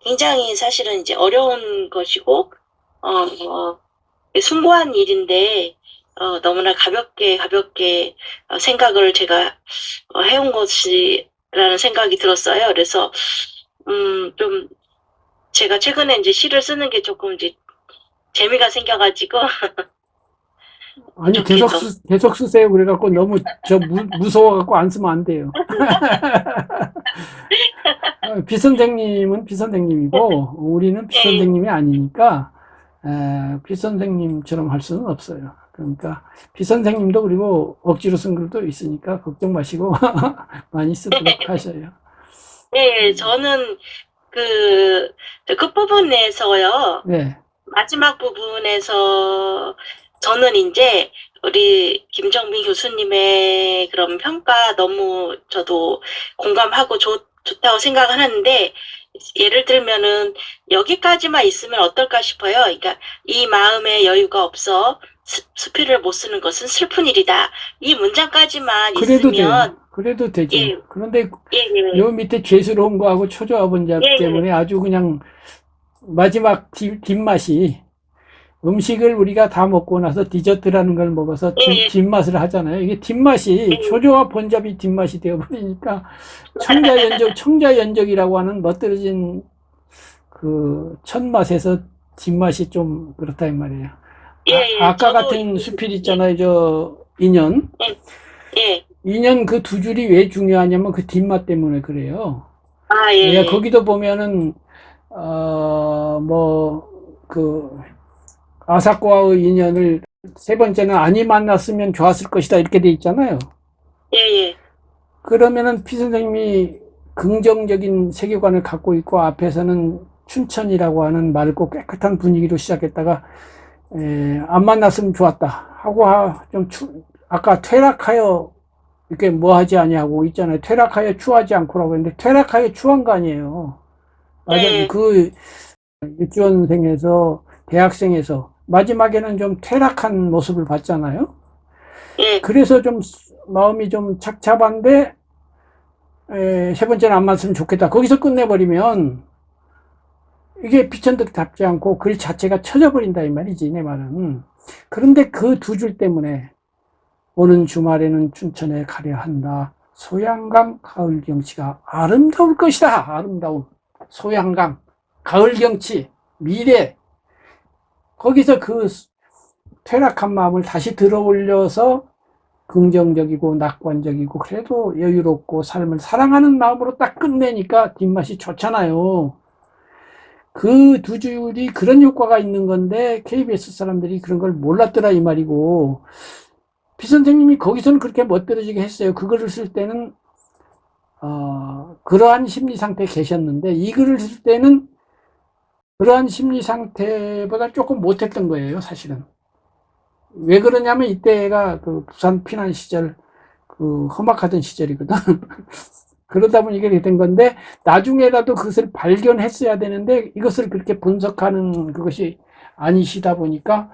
굉장히 사실은 이제 어려운 것이고 숭고한 일인데 너무나 가볍게 생각을 제가 해온 것이라는 생각이 들었어요. 그래서 좀 제가 최근에 이제 시를 쓰는 게 조금 이제 재미가 생겨가지고 아니 계속 쓰세요. 그래갖고 너무 무서워갖고 안 쓰면 안 돼요. 비선생님은 비선생님이고 우리는 비선생님이 아니니까 비선생님처럼 할 수는 없어요. 그러니까 비선생님도 그리고 억지로 쓴 글도 있으니까 걱정 마시고 많이 쓰도록 하셔요. 네, 저는 그 끝부분에서요. 네. 마지막 부분에서 저는 이제 우리 김정민 교수님의 그런 평가 너무 저도 공감하고 좋다고 생각하는데 예를 들면은 여기까지만 있으면 어떨까 싶어요. 그러니까 이 마음에 여유가 없어 수필을 못 쓰는 것은 슬픈 일이다. 이 문장까지만 그래도 있으면 돼요. 그래도 되죠. 예. 그런데 예. 요 밑에 죄스러운 거하고 초조화분자 때문에 아주 그냥 마지막 뒷맛이 음식을 우리가 다 먹고 나서 디저트라는 걸 먹어서 뒷맛을 하잖아요. 이게 뒷맛이 초조와 번잡이 뒷맛이 되어버리니까 청자연적이라고 하는 멋들어진 그 첫맛에서 뒷맛이 좀 그렇다 이 말이에요. 아까 같은 수필 있잖아요. 저 인연. 인연 그 두 줄이 왜 중요하냐면 그 뒷맛 때문에 그래요. 거기도 보면은 아사코와의 인연을 세 번째는 아니 만났으면 좋았을 것이다 이렇게 돼 있잖아요. 그러면은 피 선생님이 긍정적인 세계관을 갖고 있고 앞에서는 춘천이라고 하는 맑고 깨끗한 분위기로 시작했다가 안 만났으면 좋았다 하고 아까 퇴락하여 이렇게 뭐 하지 아니하고 있잖아요. 퇴락하여 추하지 않고라고 했는데 퇴락하여 추한 거 아니에요. 맞아요. 그 유치원생에서 대학생에서 마지막에는 좀 퇴락한 모습을 봤잖아요. 그래서 좀 마음이 좀 착잡한데 세 번째는 안 맞으면 좋겠다. 거기서 끝내버리면 이게 비천득답지 않고 글 자체가 쳐져버린다 이 말이지, 내 말은. 그런데 그 두 줄 때문에 오는 주말에는 춘천에 가려 한다. 소양강 가을 경치가 아름다울 것이다. 아름다운 소양강 가을 경치 미래. 거기서 그 퇴락한 마음을 다시 들어올려서 긍정적이고 낙관적이고 그래도 여유롭고 삶을 사랑하는 마음으로 딱 끝내니까 뒷맛이 좋잖아요. 그 두 줄이 그런 효과가 있는 건데 KBS 사람들이 그런 걸 몰랐더라 이 말이고, 비 선생님이 거기서는 그렇게 멋들어지게 했어요. 그 글을 쓸 때는 그러한 심리 상태에 계셨는데 이 글을 쓸 때는 그러한 심리 상태보다 조금 못했던 거예요, 사실은. 왜 그러냐면 이때가 그 부산 피난 시절, 그 험악하던 시절이거든. 그러다 보니 이게 된 건데, 나중에라도 그것을 발견했어야 되는데, 이것을 그렇게 분석하는 그것이 아니시다 보니까,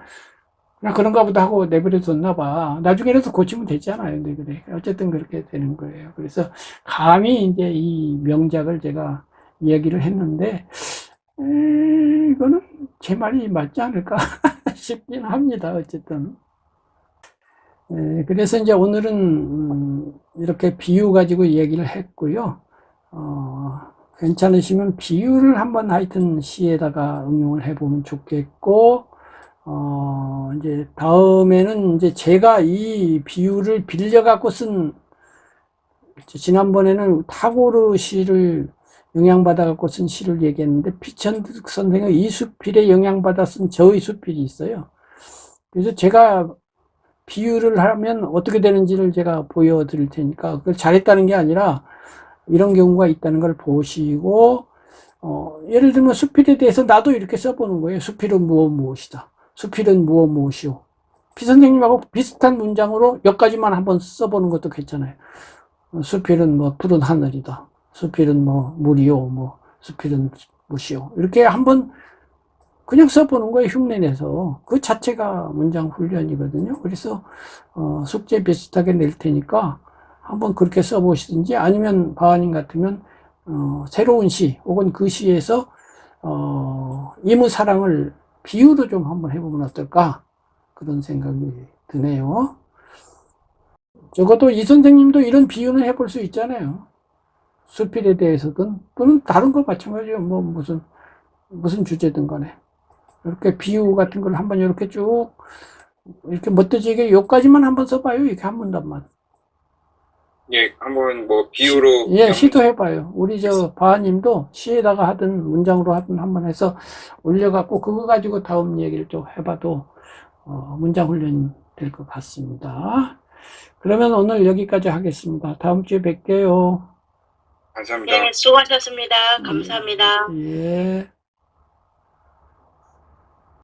그냥 그런가 보다 하고 내버려뒀나 봐. 나중에라도 고치면 되잖아요. 네, 그래. 어쨌든 그렇게 되는 거예요. 그래서, 감히 이제 이 명작을 제가 이야기를 했는데, 이거는 제 말이 맞지 않을까 싶긴 합니다. 어쨌든. 그래서 이제 오늘은 이렇게 비유 가지고 얘기를 했고요. 괜찮으시면 비유를 한번 하여튼 시에다가 응용을 해보면 좋겠고, 이제 다음에는 이제 제가 이 비유를 빌려갖고 쓴, 지난번에는 타고르 시를 영향받아갖고 쓴 시를 얘기했는데, 피천득 선생의 이수필에 영향받아 쓴 저의수필이 있어요. 그래서 제가 비유를 하면 어떻게 되는지를 제가 보여드릴 테니까, 그걸 잘했다는 게 아니라 이런 경우가 있다는 걸 보시고, 예를 들면 수필에 대해서 나도 이렇게 써보는 거예요. 수필은 무엇이다. 수필은 무엇이오. 피 선생님하고 비슷한 문장으로 몇 가지만 한번 써보는 것도 괜찮아요. 수필은 뭐 푸른 하늘이다. 수필은 뭐 물이요. 수필은 무시요. 이렇게 한번 그냥 써보는 거예요. 흉내내서. 그 자체가 문장 훈련이거든요. 그래서 숙제 비슷하게 낼 테니까 한번 그렇게 써보시든지, 아니면 바하님 같으면 새로운 시 혹은 그 시에서 이무사랑을 비유로 좀 한번 해보면 어떨까, 그런 생각이 드네요. 적어도 이 선생님도 이런 비유는 해볼 수 있잖아요. 수필에 대해서든 또는 다른 거 마찬가지예요. 뭐 무슨 주제든 간에 이렇게 비유 같은 걸 한번 이렇게 쭉 이렇게 멋들지게 요까지만 한번 써봐요. 이렇게 한 문단만. 예, 한번 뭐 비유로 예, 시도해봐요. 우리 저 바하님도 시에다가 하든 문장으로 하든 한번 해서 올려갖고 그거 가지고 다음 얘기를 좀 해봐도 문장 훈련이 될 것 같습니다. 그러면 오늘 여기까지 하겠습니다. 다음 주에 뵐게요. 감사합니다. 네, 수고하셨습니다. 감사합니다. 예.